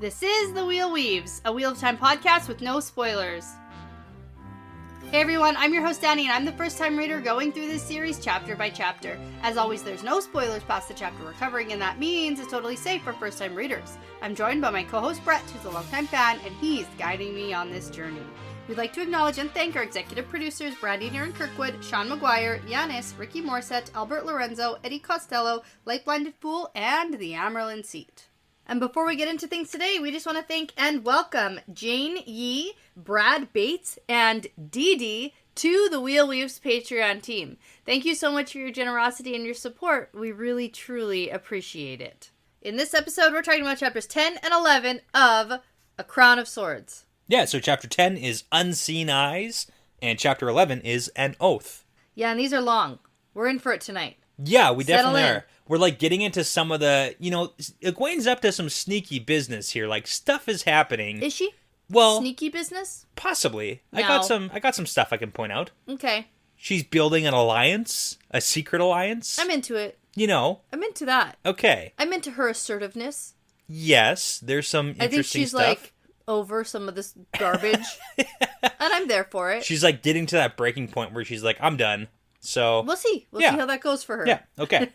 This is The Wheel Weaves, a Wheel of Time podcast with no spoilers. Hey everyone, I'm your host Dani, and I'm the first-time reader going through this series chapter by chapter. As always, there's no spoilers past the chapter we're covering, and that means it's totally safe for first-time readers. I'm joined by my co-host Brett, who's a longtime fan, and he's guiding me on this journey. We'd like to acknowledge and thank our executive producers, Brandy and Kirkwood, Sean McGuire, Yanis, Rikky, Morrisette, Lorenzo, Eddie Costello, LightBlindedFool, and the Amyrlin seat. And before we get into things today, we just want to thank and welcome Jane Yee, Brad Bates, and Dee Dee to the Wheel Weaves Patreon team. Thank you so much for your generosity and your support. We really, truly appreciate it. In this episode, we're talking about chapters 10 and 11 of A Crown of Swords. Yeah, so chapter 10 is Unseen Eyes, and chapter 11 is An Oath. Yeah, and these are long. We're in for it tonight. Yeah, we definitely are. We're, getting into some of the, Egwene's up to some sneaky business here. Stuff is happening. Is she? Well, sneaky business? Possibly. No. I got some stuff I can point out. Okay. She's building an alliance, a secret alliance. I'm into it. I'm into that. Okay. I'm into her assertiveness. Yes, there's some interesting stuff. I think she's, over some of this garbage. And I'm there for it. She's, getting to that breaking point where she's like, I'm done. So we'll see. We'll see how that goes for her. Yeah, okay.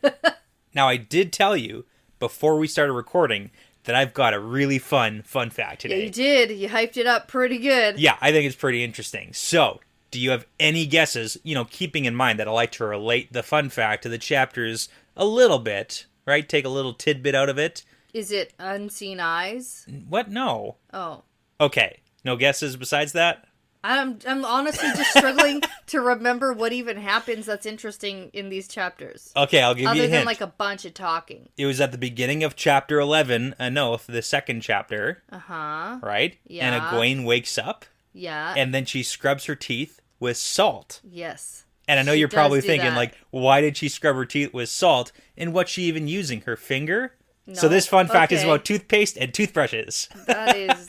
Now, I did tell you, before we started recording, that I've got a really fun fact today. Yeah, you did. You hyped it up pretty good. Yeah, I think it's pretty interesting. So, do you have any guesses, keeping in mind that I like to relate the fun fact to the chapters a little bit, right? Take a little tidbit out of it. Is it Unseen Eyes? What? No. Oh. Okay. No guesses besides that? I'm honestly just struggling to remember what even happens that's interesting in these chapters. Okay, I'll give you a hint. Other than a bunch of talking. It was at the beginning of chapter 11, An Oath, the second chapter. Uh-huh. Right? Yeah. And Egwene wakes up. Yeah. And then she scrubs her teeth with salt. Yes. And I know you're probably thinking, why did she scrub her teeth with salt? And what's she even using? Her finger? No. So this fun fact is about toothpaste and toothbrushes. That is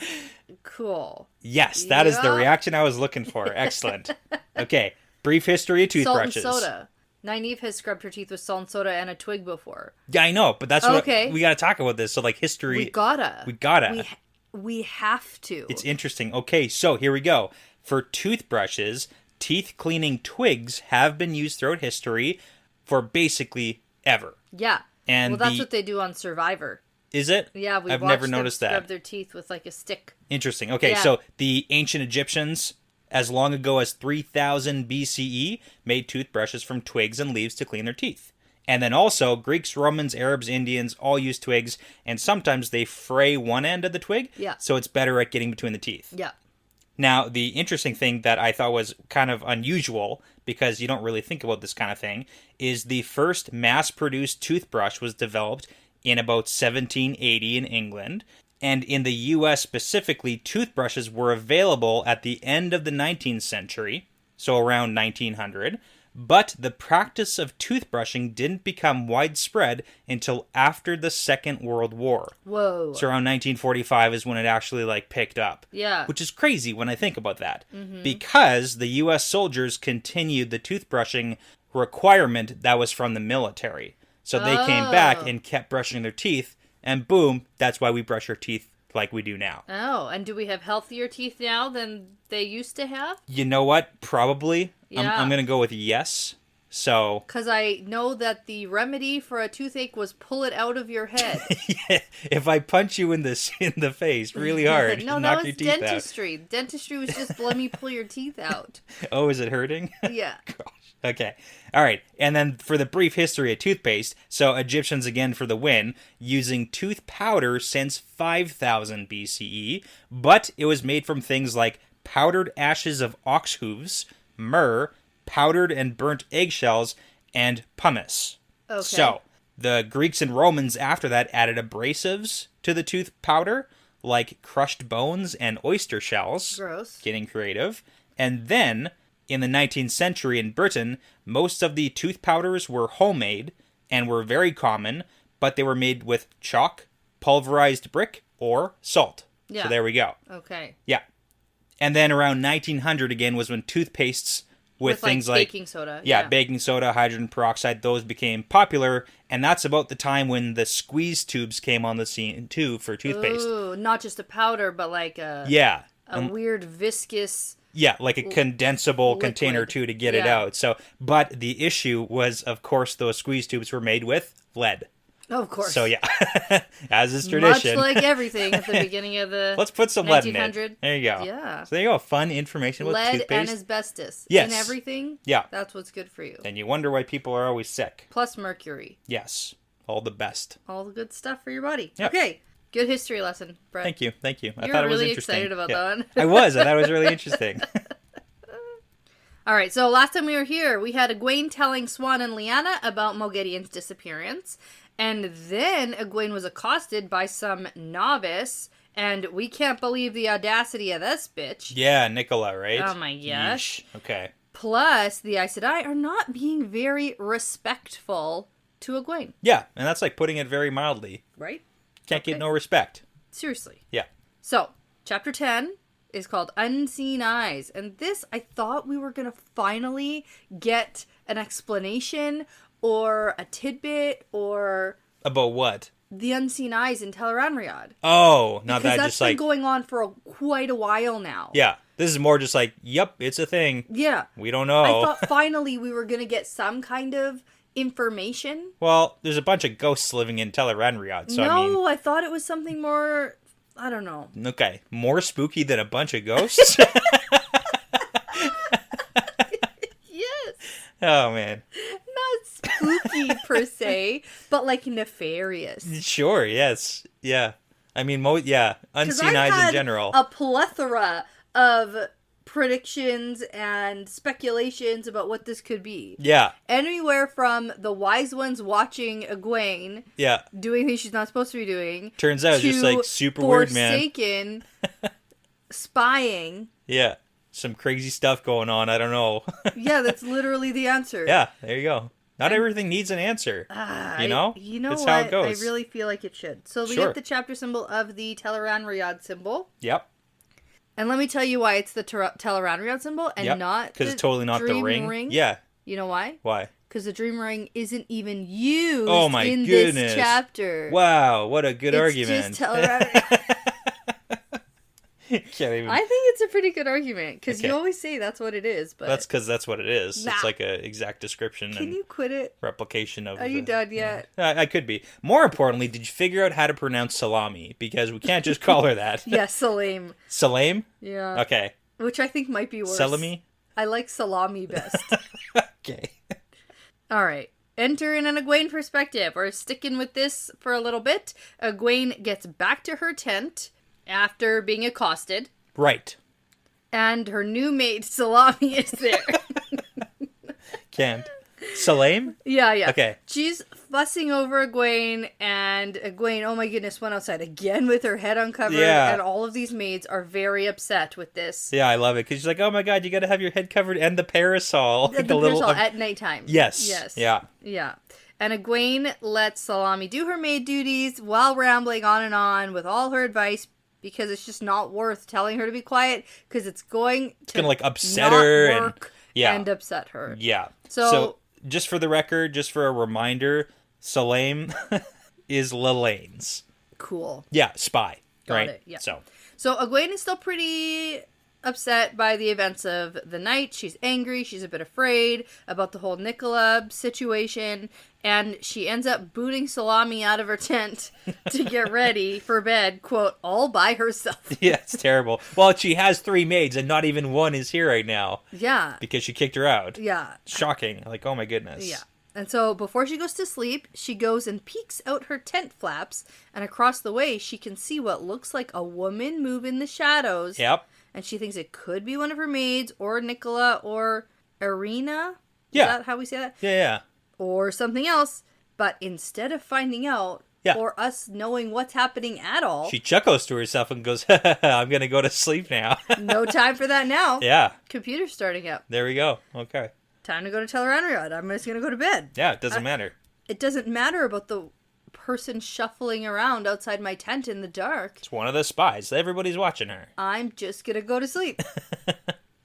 cool. Yes, that is the reaction I was looking for. Excellent. Okay, brief history of toothbrushes. Salt and soda. Nynaeve has scrubbed her teeth with salt and soda and a twig before. Yeah, I know, but that's what we got to talk about this. So, history. We gotta. We have to. It's interesting. Okay, so here we go. For toothbrushes, teeth cleaning twigs have been used throughout history for basically ever. Yeah. And that's what they do on Survivor. Is it? Yeah, I've never noticed that. Scrub their teeth with a stick. Interesting. Okay, so the ancient Egyptians, as long ago as 3000 BCE, made toothbrushes from twigs and leaves to clean their teeth. And then also, Greeks, Romans, Arabs, Indians all use twigs, and sometimes they fray one end of the twig, so it's better at getting between the teeth. Yeah. Now, the interesting thing that I thought was kind of unusual, because you don't really think about this kind of thing, is the first mass-produced toothbrush was developed in about 1780 in England. And in the U.S. specifically, toothbrushes were available at the end of the 19th century, so around 1900. But the practice of toothbrushing didn't become widespread until after the Second World War. Whoa. So around 1945 is when it actually picked up. Yeah. Which is crazy when I think about that. Mm-hmm. Because the U.S. soldiers continued the toothbrushing requirement that was from the military. So they came back and kept brushing their teeth, and boom, that's why we brush our teeth like we do now. Oh, and do we have healthier teeth now than they used to have? You know what? Probably. Yeah. I'm going to go with yes. So. Because I know that the remedy for a toothache was pull it out of your head. Yeah, if I punch you in the face really hard, no, knock that your was teeth dentistry. out. Dentistry was just let me pull your teeth out. Oh, is it hurting? Yeah. Gosh. Okay. All right. And then for the brief history of toothpaste, so Egyptians again for the win, using tooth powder since 5000 BCE, but it was made from things like powdered ashes of ox hooves, myrrh, powdered and burnt eggshells, and pumice. Okay. So the Greeks and Romans after that added abrasives to the tooth powder, like crushed bones and oyster shells. Gross. Getting creative. And then, in the 19th century in Britain, most of the tooth powders were homemade and were very common, but they were made with chalk, pulverized brick, or salt. Yeah. So there we go. Okay. Yeah. And then around 1900 again was when toothpastes with things like baking soda. Yeah, baking soda, hydrogen peroxide, those became popular, and that's about the time when the squeeze tubes came on the scene too for toothpaste. Ooh, not just a powder, but like a weird viscous. Yeah, like a condensable liquid. Container too to get it out. So, but the issue was, of course, those squeeze tubes were made with lead. Oh, of course. So yeah, as is tradition. Much like everything at the beginning of the Let's put some lead in it. There you go. Yeah. So there you go. Fun information about lead toothpaste. and asbestos. Yes. In everything. Yeah. That's what's good for you. And you wonder why people are always sick. Plus mercury. Yes. All the best. All the good stuff for your body. Yep. Okay. Good history lesson, Brett. Thank you. I You're thought it was really interesting. excited about that one. I was. I thought it was really interesting. All right, so last time we were here, we had Egwene telling Swan and Lyanna about Moghedien's disappearance, and then Egwene was accosted by some novice, and we can't believe the audacity of this bitch. Yeah, Nicola, right? Oh my gosh. Yeesh. Okay. Plus, the Aes Sedai are not being very respectful to Egwene. Yeah, and that's like putting it very mildly. Right? Can't get no respect. Seriously. Yeah. So, chapter 10 is called Unseen Eyes. And this, I thought we were going to finally get an explanation or a tidbit or... About what? The Unseen Eyes in Tel'aran'rhiod. Oh, not that that's just been like... going on for quite a while now. Yeah. This is more just like, yep, it's a thing. Yeah. We don't know. I thought finally we were going to get some kind of information. Well, there's a bunch of ghosts living in Tel'aran'rhiod, so No, I thought it was something more... I don't know. Okay, more spooky than a bunch of ghosts? Yes. Oh, man. Not spooky per se, but like nefarious. Sure, yes. Yeah. I mean, unseen eyes in general. A plethora of predictions and speculations about what this could be. Yeah. Anywhere from the wise ones watching Egwene doing things she's not supposed to be doing. Turns out it's just like super weird, man. Forsaken spying. Yeah. Some crazy stuff going on. I don't know. Yeah, that's literally the answer. Yeah, there you go. Not everything needs an answer. You know? That's how it goes. I really feel like it should. So we Sure. get the chapter symbol of the Tel'aran'rhiod symbol. Yep. And let me tell you why it's the Tel'aran'rhiod symbol and not because it's totally not the ring. Yeah. You know why? Why? Because the dream ring isn't even used in goodness. this chapter. Wow, what a good argument. It's just Tel'aran'rhiod. Can't even... I think it's a pretty good argument, because you always say that's what it is. But that's because that's what it is. Nah. It's like an exact description Can you quit it? Replication of... Are you done yet? I could be. More importantly, did you figure out how to pronounce salami? Because we can't just call her that. Yes, Salam. Salam? Yeah. Okay. Which I think might be worse. Salami? I like salami best. Okay. All right. Enter in an Egwene perspective. We're sticking with this for a little bit. Egwene gets back to her tent after being accosted. Right. And her new maid, Salami, is there. Can't. Salam? Yeah. Okay. She's fussing over Egwene, and Egwene, oh my goodness, went outside again with her head uncovered, and all of these maids are very upset with this. Yeah, I love it, because she's like, oh my god, you gotta have your head covered and the parasol. The parasol at nighttime. Yes. Yeah. And Egwene lets Salami do her maid duties while rambling on and on with all her advice, because it's just not worth telling her to be quiet, because it's going to like upset her and upset her. Yeah. So just for the record, just for a reminder, Salam is Lelane's. Cool. Yeah, spy. Got right? It, yeah. So Egwene is still pretty upset by the events of the night. She's angry. She's a bit afraid about the whole Nicola situation. And she ends up booting Salami out of her tent to get ready for bed, quote, all by herself. Yeah, it's terrible. Well, she has 3 maids and not even one is here right now. Yeah. Because she kicked her out. Yeah. Shocking. Like, oh my goodness. Yeah. And so before she goes to sleep, she goes and peeks out her tent flaps, and across the way she can see what looks like a woman move in the shadows. Yep. And she thinks it could be one of her maids, or Nicola, or Irina. Yeah. Is that how we say that? Yeah. Or something else. But instead of finding out, or us knowing what's happening at all, she chuckles to herself and goes, I'm going to go to sleep now. No time for that now. Yeah. Computer's starting up. There we go. Okay. Time to go to Tel'aran'rhiod. I'm just going to go to bed. Yeah, it doesn't matter. It doesn't matter about the person shuffling around outside my tent in the dark. It's one of the spies. Everybody's watching her. I'm just going to go to sleep.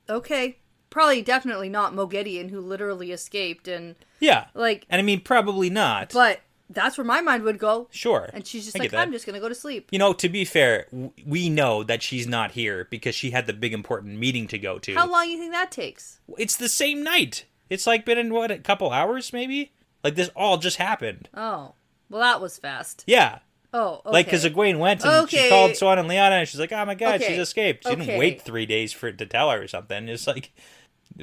Okay. probably definitely not Moghedien, who literally escaped, and Yeah. like, And I mean, probably not. but that's where my mind would go. Sure. And she's just I like, get that. I'm just gonna go to sleep. You know, to be fair, we know that she's not here because she had the big important meeting to go to. How long do you think that takes? It's the same night. It's like been in, what, a couple hours maybe? Like, this all just happened. Oh, well, that was fast. Yeah. Oh, okay. Like, because Egwene went and she called Swan and Lyanna and she's like, oh my god, she's escaped. She didn't wait 3 days for it to tell her or something. It's like,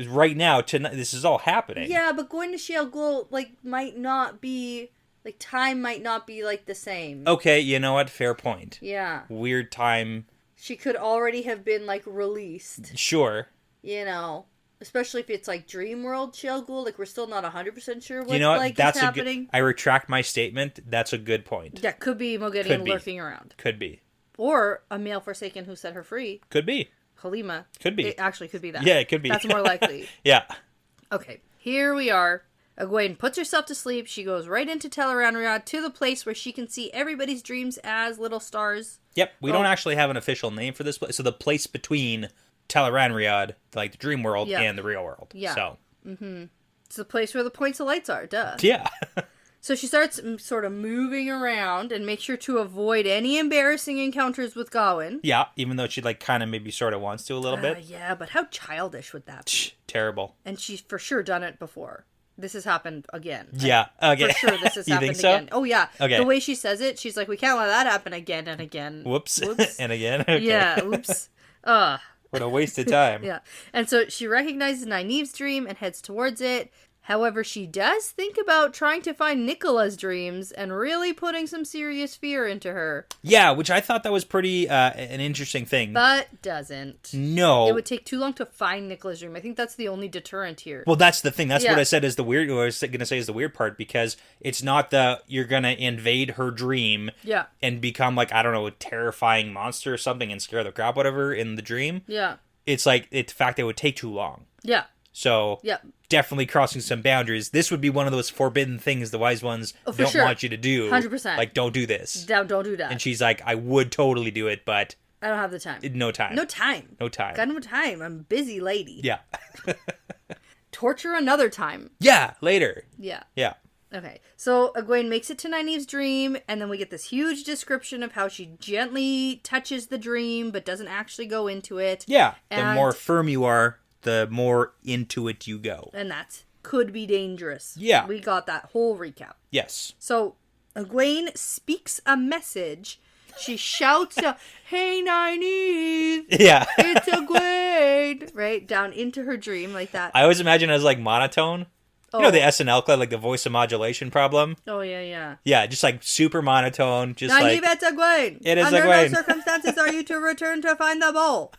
right now, tonight, this is all happening. Yeah, but going to Shale Ghoul, like, might not be, like, time might not be, like, the same. Okay, you know what? Fair point. Yeah. Weird time. She could already have been, like, released. Sure. You know, especially if it's, like, Dream World Shale Ghoul. Like, we're still not 100% sure what, You know what? like, That's is happening. I retract my statement. That's a good point. Yeah, could be Moghedien lurking around. Could be. Or a male Forsaken who set her free. Could be. Halima. Could be. It actually could be that. Yeah, it could be. That's more likely. Yeah. Okay, here we are. Egwene puts herself to sleep. She goes right into Tel'aran'rhiod, to the place where she can see everybody's dreams as little stars. Yep, we don't actually have an official name for this place. So the place between Tel'aran'rhiod, like the dream world, and the real world. Yeah. So. It's the place where the points of lights are, duh. Yeah. So she starts sort of moving around and makes sure to avoid any embarrassing encounters with Gawain. Yeah, even though she, like, kind of maybe sort of wants to a little bit. Yeah, but how childish would that be? Terrible. And she's for sure done it before. This has happened again. Yeah, okay. For sure this has You happened think so? again. Oh, yeah. Okay. The way she says it, she's like, we can't let that happen again and again. Whoops. Whoops. And again. Okay. Yeah, oops. What a waste of time. Yeah. And so she recognizes Nynaeve's dream and heads towards it. However, she does think about trying to find Nicola's dreams and really putting some serious fear into her. Yeah, which I thought that was pretty an interesting thing. But doesn't. No. It would take too long to find Nicola's dream. I think that's the only deterrent here. Well, that's the thing. That's what I said is the weird. What I was going to say is the weird part, because it's not you're going to invade her dream and become, like, I don't know, a terrifying monster or something and scare the crap whatever in the dream. Yeah. It's like, it's the fact that it would take too long. Yeah. So, definitely crossing some boundaries. This would be one of those forbidden things the wise ones don't want you to do. 100%. Like, don't do this. Don't do that. And she's like, I would totally do it, but I don't have the time. No time. No time. No time. Got no time. I'm a busy lady. Yeah. Torture another time. Yeah, later. Yeah. Yeah. Okay, so Egwene makes it to Nynaeve's dream, and then we get this huge description of how she gently touches the dream, but doesn't actually go into it. Yeah, the more firm you are, the more into it you go. And that could be dangerous. Yeah. We got that whole recap. Yes. So, Egwene speaks a message. She shouts, hey, Nynaeve! Yeah. It's Egwene! Right? Down into her dream like that. I always imagine it as, like, monotone. You know the SNL club, like the voice of modulation problem? Oh, yeah, yeah. Yeah, just like super monotone. Just Nynaeve, like, it's Egwene! It is Under Egwene. no circumstances are you to return to find the bowl.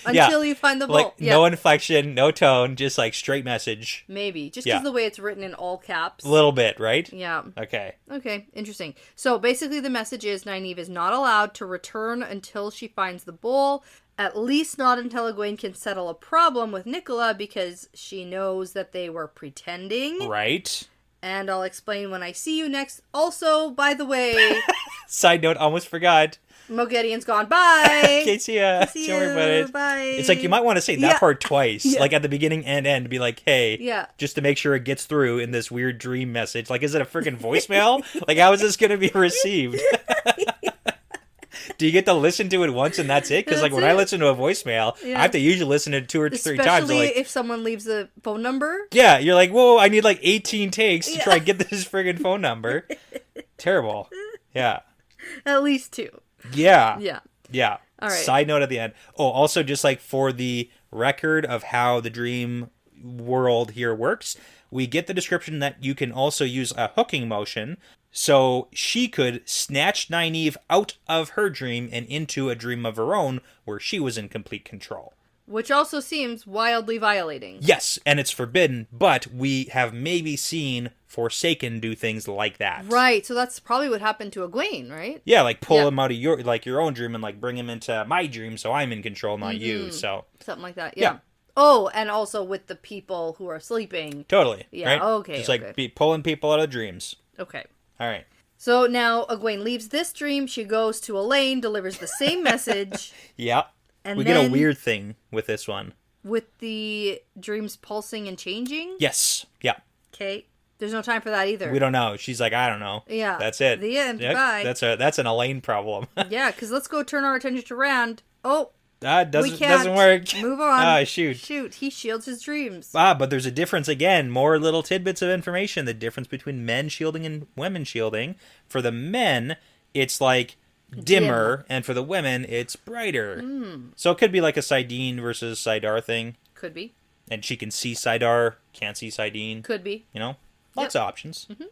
Until you find the bowl. Like, no inflection, no tone, just like straight message. Maybe. Just because the way it's written in all caps. A little bit, right? Yeah. Okay. Okay, interesting. So basically the message is Nynaeve is not allowed to return until she finds the bowl. At least not until Egwene can settle a problem with Nicola, because she knows that they were pretending. Right. And I'll explain when I see you next. Also, by the way... Side note, almost forgot. Moghedien's gone. Bye! Okay, see ya. See Don't worry about it. Bye. It's like you might want to say that part twice. Like at the beginning and end. Be like, hey. Just to make sure it gets through in this weird dream message. Like, is it a freaking voicemail? Like, how is this going to be received? Do you get to listen to it once and that's it? Because, like, when I listen to a voicemail, I have to usually listen to it 2 or 3 times. Especially Like, if someone leaves a phone number. Yeah, you're like, whoa, I need like 18 takes to try and get this friggin' phone number. Terrible. Yeah. At least 2. Yeah. Yeah. Yeah. All right. Side note at the end. Oh, also just like for the record of how the dream world here works, we get the description that you can also use a hooking motion. So she could snatch Nynaeve out of her dream and into a dream of her own where she was in complete control. Which also seems wildly violating. Yes, and it's forbidden, but we have maybe seen Forsaken do things like that. Right, so that's probably what happened to Egwene, right? Yeah, like pull him out of your own dream and like bring him into my dream so I'm in control, not you. So something like that, yeah. Oh, and also with the people who are sleeping. Totally. Yeah, right? okay. Just like pulling people out of dreams. Okay. All right. So now Egwene leaves this dream. She goes to Elaine, delivers the same message. Yeah. And we then get a weird thing with this one. with the dreams pulsing and changing? Yes. Yeah. Okay. There's no time for that either. We don't know. She's like, I don't know. Yeah. That's it. The end. Yep. Bye. That's an Elaine problem. Yeah, because let's go turn our attention to Rand. Oh. Doesn't work. Move on. Ah, shoot. Shoot. He shields his dreams. But there's a difference again. More little tidbits of information. The difference between men shielding and women shielding. For the men, it's like dimmer, and for the women, it's brighter. So it could be like a Sidene versus Sidar thing. Could be. And she can see Sidar, can't see Sidene. Could be. You know, lots of options. Mm-hmm.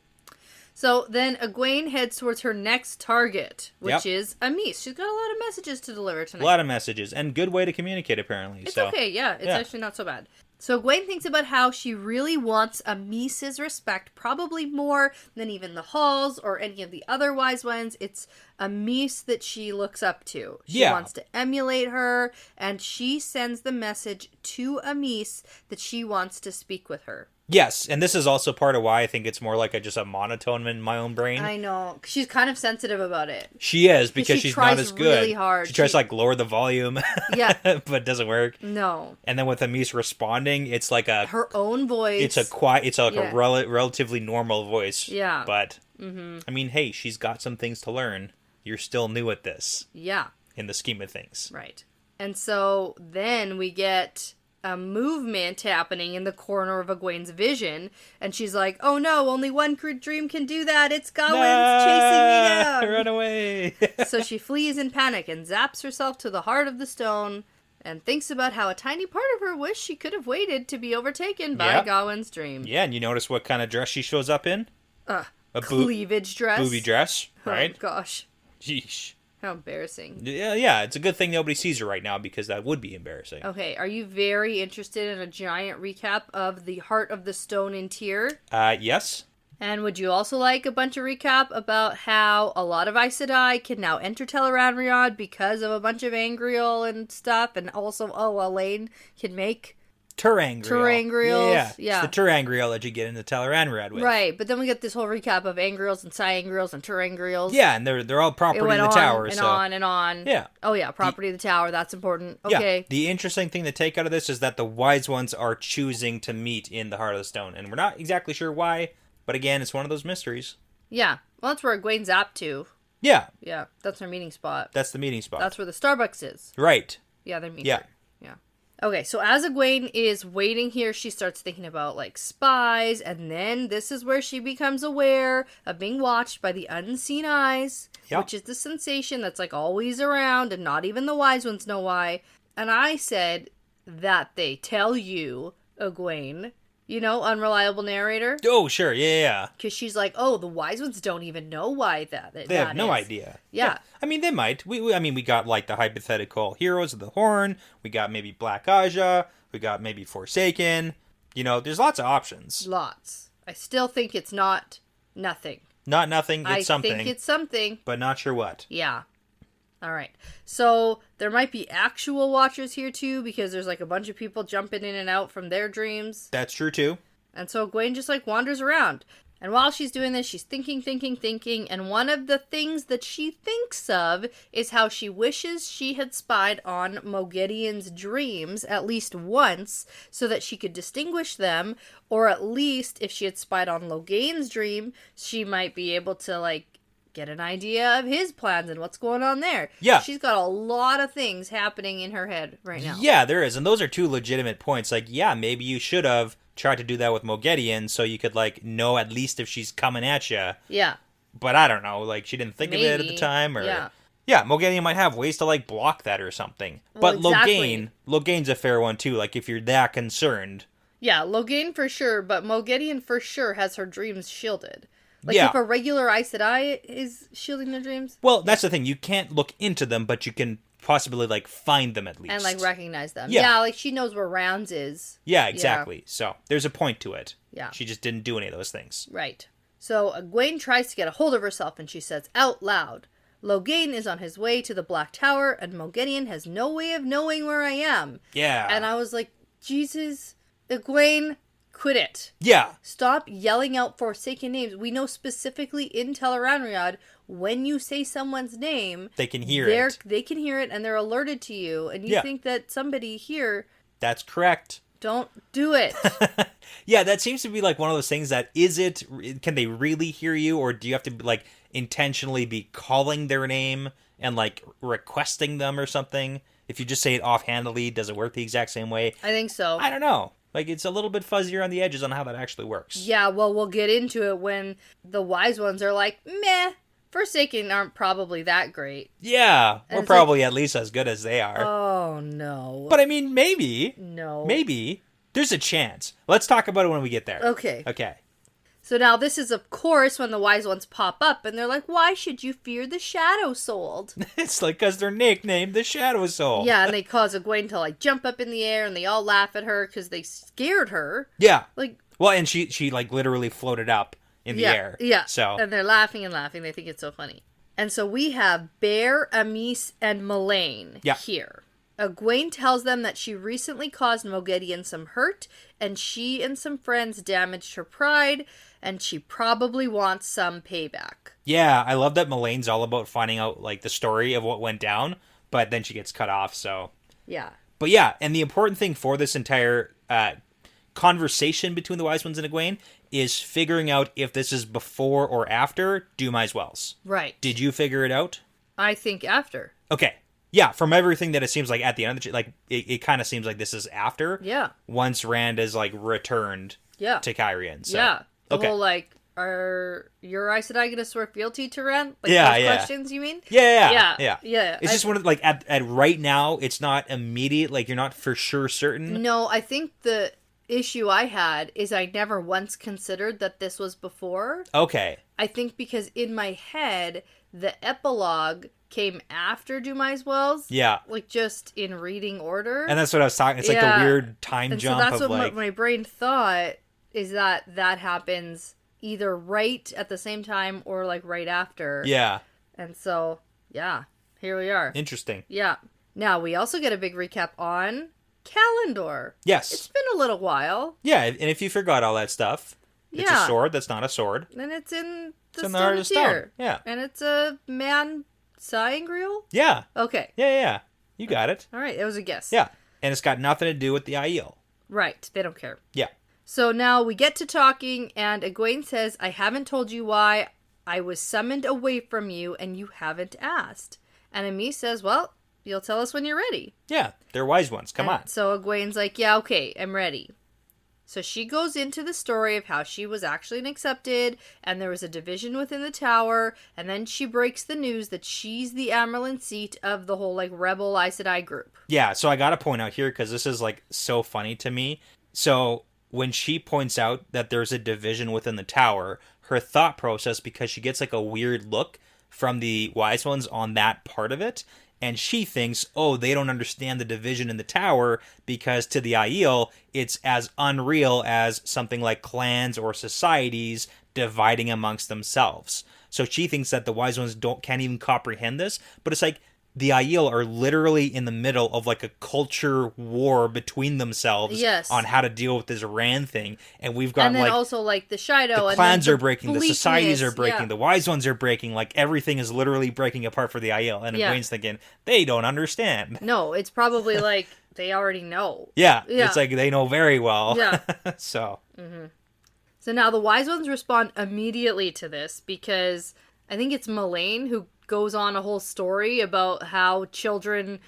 So then Egwene heads towards her next target, which is Amys. She's got a lot of messages to deliver tonight. A lot of messages, and good way to communicate, apparently. It's okay, yeah. It's actually not so bad. So Egwene thinks about how she really wants Amys's respect, probably more than even the Halls or any of the other wise ones. It's Amys that she looks up to. She wants to emulate her, and she sends the message to Amys that she wants to speak with her. Yes, and this is also part of why I think it's more like just a monotone in my own brain. I know. She's kind of sensitive about it. She is, because she's not as good. Really hard. She tries to like lower the volume. Yeah. But it doesn't work. No. And then with Amys responding, it's like her own voice. It's a relatively normal voice. Yeah. But I mean, hey, she's got some things to learn. You're still new at this. Yeah. In the scheme of things. Right. And so then we get a movement happening in the corner of Egwene's vision, and she's like, oh no, only one dream can do that. It's Gawain's chasing me down. Run away. So she flees in panic and zaps herself to the heart of the stone and thinks about how a tiny part of her wished she could have waited to be overtaken by Gawain's dream. Yeah, and you notice what kind of dress she shows up in? A cleavage dress. Booby dress, right? Oh, gosh. Sheesh. How embarrassing. Yeah, it's a good thing nobody sees her right now, because that would be embarrassing. Okay, are you very interested in a giant recap of the Heart of the Stone in Tyr? Yes. And would you also like a bunch of recap about how a lot of Aes Sedai can now enter Tel'aran'rhiod because of a bunch of Angreal and stuff, and also, Elaine can make Ter'angreals. Yeah. It's the Ter'angreal that you get into Tel'aran'rhiod with. Right, but then we get this whole recap of Angreals and Cyangreals and Ter'angreals. Yeah, and they're all property of the tower. And on and on. Yeah. Oh yeah, property of the tower, that's important. Okay. Yeah, the interesting thing to take out of this is that the wise ones are choosing to meet in the Heart of the Stone, and we're not exactly sure why, but again, it's one of those mysteries. Yeah, well that's where Egwene's apt to. Yeah. Yeah, that's her meeting spot. That's the meeting spot. That's where the Starbucks is. Right. Yeah, they're meeting. Yeah. Yeah. Okay, so as Egwene is waiting here, she starts thinking about, like, spies, and then this is where she becomes aware of being watched by the unseen eyes, which is the sensation that's, like, always around, and not even the wise ones know why. And I said that they tell you, Egwene, you know, unreliable narrator. Oh, sure, yeah. Because she's like, oh, the wise ones don't even know why they have no idea. Yeah. I mean, they might. We got, like, the hypothetical heroes of the Horn. We got maybe Black Aja. We got maybe Forsaken. You know, there's lots of options. Lots. I still think it's not nothing. Not nothing, it's something. I think it's something. But not sure what. Yeah. All right. So there might be actual watchers here too, because there's like a bunch of people jumping in and out from their dreams. That's true too. And so Egwene just like wanders around. And while she's doing this, she's thinking. And one of the things that she thinks of is how she wishes she had spied on Moghedien's dreams at least once so that she could distinguish them. Or at least if she had spied on Logain's dream, she might be able to like get an idea of his plans and what's going on there. Yeah. She's got a lot of things happening in her head right now. Yeah, there is. And those are two legitimate points. Like, yeah, maybe you should have tried to do that with Moghedien so you could, like, know at least if she's coming at you. Yeah. But I don't know. Like, she didn't think of it at the time. Or yeah, Moghedien might have ways to, like, block that or something. Well, but exactly. Logain's a fair one, too. Like, if you're that concerned. Yeah, Logain for sure, but Moghedien for sure has her dreams shielded. Like, if a regular Aes Sedai is shielding their dreams? Well, that's the thing. You can't look into them, but you can possibly, like, find them at least. And, like, recognize them. Yeah, like, she knows where Rounds is. Yeah, exactly. Yeah. So, there's a point to it. Yeah. She just didn't do any of those things. Right. So, Egwene tries to get a hold of herself, and she says out loud, Logain is on his way to the Black Tower, and Moghedien has no way of knowing where I am. Yeah. And I was like, Jesus, Egwene, quit it. Yeah. Stop yelling out Forsaken names. We know specifically in Tel'aran'rhiod, when you say someone's name, they can hear it. They can hear it, and they're alerted to you. And you think that somebody here That's correct. Don't do it. Yeah, that seems to be like one of those things that can they really hear you, or do you have to like intentionally be calling their name and like requesting them or something? If you just say it offhandedly, does it work the exact same way? I think so. I don't know. Like, it's a little bit fuzzier on the edges on how that actually works. Yeah, well, we'll get into it when the wise ones are like, meh, Forsaken aren't probably that great. Yeah, And we're probably at least as good as they are. Oh, no. But I mean, maybe. No. Maybe. There's a chance. Let's talk about it when we get there. Okay. Okay. So now this is, of course, when the wise ones pop up, and they're like, why should you fear the Shadow Souled? It's like because they're nicknamed the Shadow Soul. Yeah, and they cause Egwene to, like, jump up in the air, and they all laugh at her because they scared her. Yeah. Like, well, and she like, literally floated up in the air. Yeah. So. And they're laughing and laughing. They think it's so funny. And so we have Bear, Amys, and Melaine here. Egwene tells them that she recently caused Moghedien some hurt, and she and some friends damaged her pride, and she probably wants some payback. Yeah, I love that Melaine's all about finding out, like, the story of what went down, but then she gets cut off, so. Yeah. But yeah, and the important thing for this entire conversation between the Wise Ones and Egwene is figuring out if this is before or after Dumai's Wells. Right. Did you figure it out? I think after. Okay. Yeah, from everything that it seems like at the end of the... Like, it kind of seems like this is after. Yeah. Once Rand is, like, returned to Cairhien. So. Yeah. The okay. whole, like, are your Aes Sedai going to swear fealty to Rand? Like, yeah, those yeah. questions, you mean? Yeah. It's just one of, like, at right now, it's not immediate. Like, you're not for sure certain. No, I think the issue I had is I never once considered that this was before. Okay. I think because in my head, the epilogue came after Dumai's Wells. Yeah. Like, just in reading order. And that's what I was talking. It's like the weird time jump so that's of, what like... my brain thought, is that happens either right at the same time or, like, right after. Yeah. And so, yeah, here we are. Interesting. Yeah. Now, we also get a big recap on Calendor. Yes. It's been a little while. Yeah, and if you forgot all that stuff, it's a sword that's not a sword. And it's in the It's in the Heart of Stone. Yeah. And it's a man sighing reel? Yeah. Okay. Yeah. You got it. All right, it was a guess. Yeah. And it's got nothing to do with the Aiel. Right, they don't care. Yeah. So now we get to talking, and Egwene says, I haven't told you why I was summoned away from you, and you haven't asked. And Amys says, well, you'll tell us when you're ready. Yeah, they're wise ones. Come on. So Egwene's like, yeah, okay, I'm ready. So she goes into the story of how she was actually accepted, and there was a division within the tower, and then she breaks the news that she's the Amyrlin seat of the whole, like, rebel Aes Sedai group. Yeah, so I gotta point out here, because this is, like, so funny to me. So, when she points out that there's a division within the tower, her thought process, because she gets, like, a weird look from the wise ones on that part of it, and she thinks, oh, they don't understand the division in the tower because to the Aiel, it's as unreal as something like clans or societies dividing amongst themselves. So she thinks that the wise ones can't even comprehend this, but it's like the Aiel are literally in the middle of like a culture war between themselves on how to deal with this Rand thing. And we've got, and then like, also, like, the Shido. the clans are breaking, the societies are breaking, yeah. the wise ones are breaking, like, everything is literally breaking apart for the Aiel. And Egwene's thinking, they don't understand. No, it's probably like, they already know. Yeah, it's like they know very well. Yeah. So. Mm-hmm. So now the wise ones respond immediately to this because I think it's Melaine who goes on a whole story about how children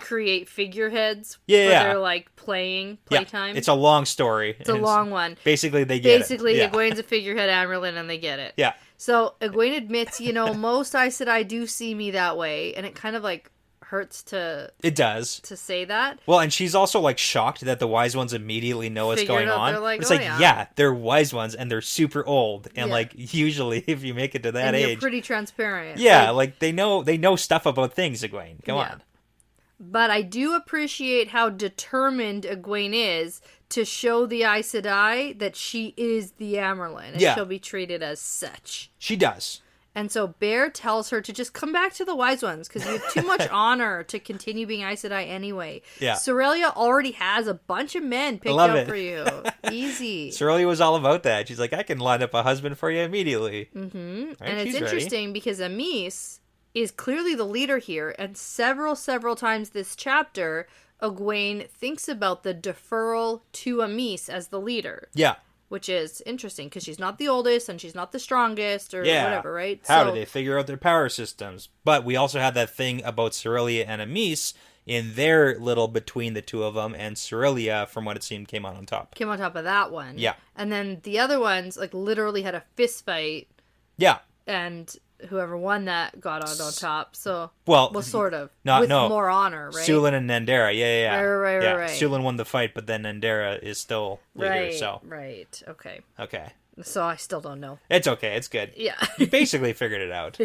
create figureheads for their, like, playtime. It's a long story. It's a long one. Basically, they get it. Egwene's a figurehead Amyrlin, and they get it. Yeah. So Egwene admits, most Aes Sedai do see me that way, and it kind of, like, hurts to... It does. To say that. Well, and she's also, like, shocked that the wise ones immediately know what's going on. Like, it's they're wise ones, and they're super old. And, like, usually, if you make it to that age... you're pretty transparent. Yeah, like, they know stuff about things, Egwene. Come on. But I do appreciate how determined Egwene is to show the Aes Sedai that she is the Amyrlin, and she'll be treated as such. She does. And so Bear tells her to just come back to the wise ones, because you have too much honor to continue being Aes Sedai anyway. Yeah. Sorelia already has a bunch of men picked out for you. Easy. Sorelia was all about that. She's like, I can line up a husband for you immediately. Mm-hmm. Right, and it's interesting because Amys is clearly the leader here, and several times this chapter, Egwene thinks about the deferral to Amys as the leader. Yeah. Which is interesting, because she's not the oldest, and she's not the strongest, or whatever, right? How do they figure out their power systems? But we also had that thing about Cerelia and Amys in their little between the two of them, and Cerelia, from what it seemed, came out on top. Came on top of that one. Yeah. And then the other ones, like, literally had a fist fight. Yeah. And whoever won that got on top. So, well, sort of. With more honor, right? Sulin and Nandera, yeah. Right. Sulin won the fight, but then Nandera is still leader, Right, okay. Okay. So I still don't know. It's okay, it's good. Yeah. You basically figured it out.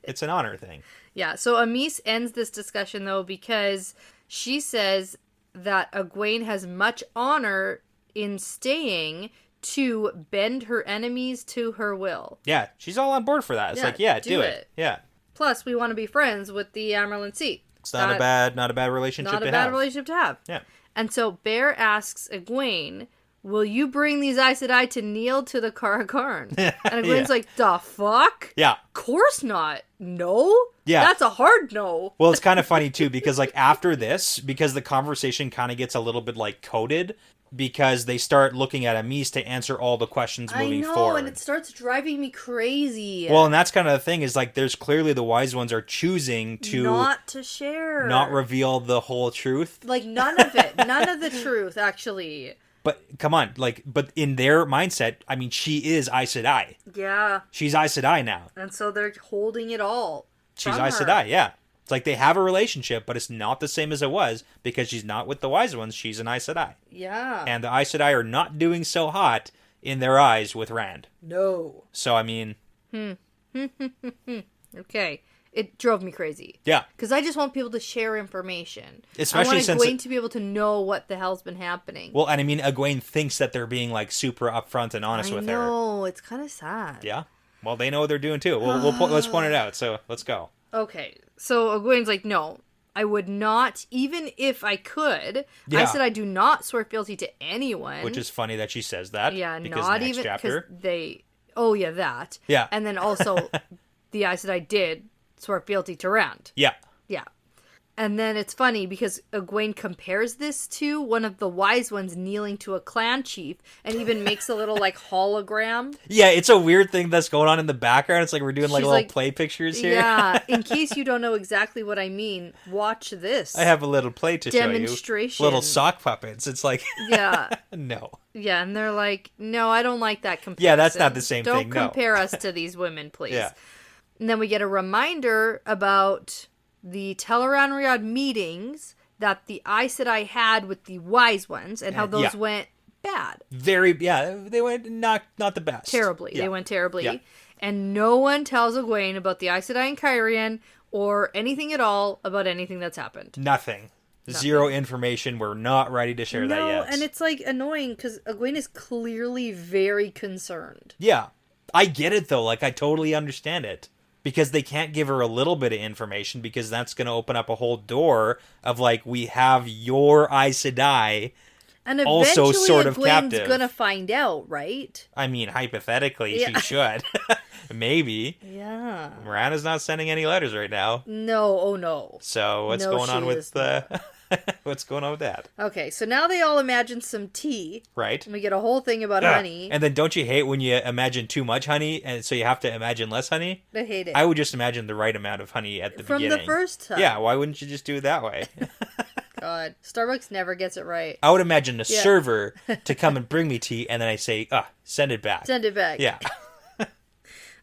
It's an honor thing. Yeah, so Amys ends this discussion, though, because she says that Egwene has much honor in staying to bend her enemies to her will. Yeah, she's all on board for that. It's do it. Yeah. Plus, we want to be friends with the Amyrlin seat. It's not a bad relationship to have. Not a bad relationship to have. Yeah. And so Bear asks Egwene, will you bring these Aes Sedai to kneel to the Karakarn? And Egwene's like, the fuck? Yeah. Course not. No? Yeah. That's a hard no. Well, it's kind of funny, too, because, like, after this, because the conversation kind of gets a little bit, like, coded, because they start looking at Amys to answer all the questions moving forward. And it starts driving me crazy. Well, and that's kind of the thing, is, like, there's clearly the wise ones are choosing to... not to share. Not reveal the whole truth. Like, none of it. None of the truth, actually. But, come on, like, but in their mindset, I mean, she is Aes Sedai. Yeah. She's Aes Sedai now. And so they're holding it all. She's Aes Sedai, yeah. It's like they have a relationship, but it's not the same as it was, because she's not with the wise ones, she's an Aes Sedai. Yeah. And the Aes Sedai are not doing so hot in their eyes with Rand. No. So, I mean... Okay. It drove me crazy. Yeah. Because I just want people to share information. Especially I want since... Egwene to be able to know what the hell's been happening. Well, and I mean, Egwene thinks that they're being, like, super upfront and honest with her. I know. It's kind of sad. Yeah. Well, they know what they're doing, too. Let's point it out, so let's go. Okay. So Egwene's like, no, I would not, even if I could. Yeah. I said I do not swear fealty to anyone. Which is funny that she says that. Yeah, because not next even chapter. because they. Oh yeah, that. Yeah. And then also, the Aes Sedai did swear fealty to Rand. Yeah. Yeah. And then it's funny because Egwene compares this to one of the wise ones kneeling to a clan chief and even makes a little like hologram. Yeah, it's a weird thing that's going on in the background. It's like we're doing like She's little like, play pictures here. Yeah, in case you don't know exactly what I mean, watch this. I have a little play to show you. Demonstration. Little sock puppets. It's like, yeah. No. Yeah, and they're like, no, I don't like that comparison. Yeah, that's not the same don't thing, no. Don't compare us to these women, please. Yeah. And then we get a reminder about the Tel'aran'rhiod meetings that the Aes Sedai had with the wise ones and how those went bad. They went not the best. Terribly. Yeah. They went terribly. Yeah. And no one tells Egwene about the Aes Sedai and Cairhien or anything at all about anything that's happened. Nothing. Zero information. We're not ready to share that yet. And it's like annoying because Egwene is clearly very concerned. Yeah. I get it though. Like I totally understand it. Because they can't give her a little bit of information because that's going to open up a whole door of like, we have your Aes Sedai and also sort of Egwene's captive. Going to find out, right? I mean, hypothetically, she should. Maybe. Yeah. Miranda's not sending any letters right now. No, oh no. So what's going on with what's going on with that? Okay, so now they all imagine some tea. Right. And we get a whole thing about honey. And then don't you hate when you imagine too much honey and so you have to imagine less honey? I hate it. I would just imagine the right amount of honey at the beginning. From the first time. Yeah, why wouldn't you just do it that way? God, Starbucks never gets it right. I would imagine a server to come and bring me tea and then I say, send it back. Send it back. Yeah.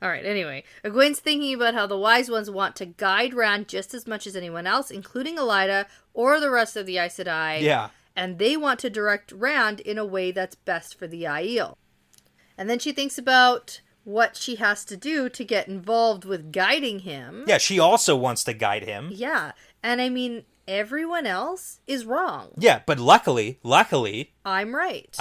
All right, anyway. Egwene's thinking about how the wise ones want to guide Rand just as much as anyone else, including Elaida or the rest of the Aes Sedai. Yeah. And they want to direct Rand in a way that's best for the Aiel. And then she thinks about what she has to do to get involved with guiding him. Yeah, she also wants to guide him. Yeah, and I mean, everyone else is wrong. Yeah, but luckily, I'm right.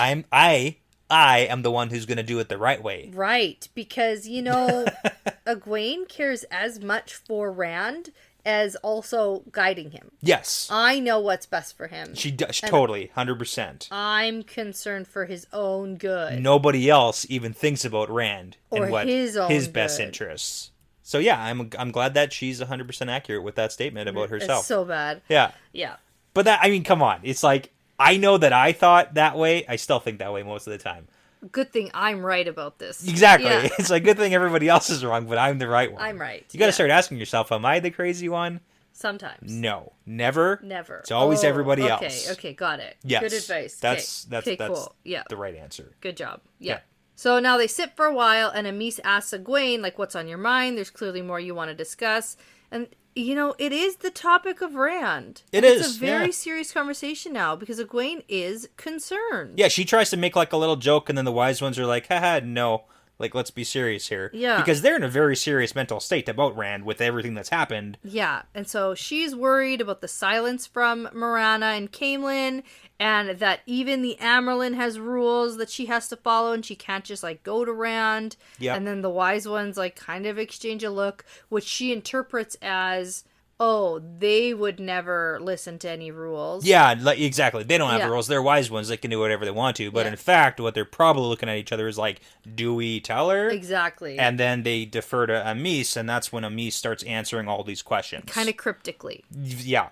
I am the one who's going to do it the right way. Right, because, Egwene cares as much for Rand as also guiding him. Yes. I know what's best for him. She does, totally, 100%. I'm concerned for his own good. Nobody else even thinks about Rand or and what his best interests. So yeah, I'm glad that she's 100% accurate with that statement about herself. It's so bad. Yeah. Yeah. But that, I mean, come on. It's like, I know that I thought that way. I still think that way most of the time. Good thing I'm right about this. Exactly. Yeah. It's like, good thing everybody else is wrong, but I'm the right one. I'm right. You got to start asking yourself, am I the crazy one? Sometimes. No. Never. Never. It's always everybody okay, else. Okay, got it. Yes. Good advice. That's cool. Yeah. the right answer. Good job. Yeah. So now they sit for a while, and Amys asks Egwene, like, what's on your mind? There's clearly more you want to discuss. And, you know, it is the topic of Rand. It's a very serious conversation now, because Egwene is concerned. Yeah, she tries to make, like, a little joke, and then the wise ones are like, haha, no. Like, let's be serious here. Yeah. Because they're in a very serious mental state about Rand with everything that's happened. Yeah, and so she's worried about the silence from Marana and Caemlyn, and that even the Amyrlin has rules that she has to follow, and she can't just, like, go to Rand. Yeah. And then the wise ones, like, kind of exchange a look, which she interprets as, oh, they would never listen to any rules. Yeah, like, exactly. They don't have rules. They're wise ones. They can do whatever they want to. But in fact, what they're probably looking at each other is like, do we tell her? Exactly. And then they defer to Amys, and that's when Amys starts answering all these questions. Kind of cryptically. Yeah,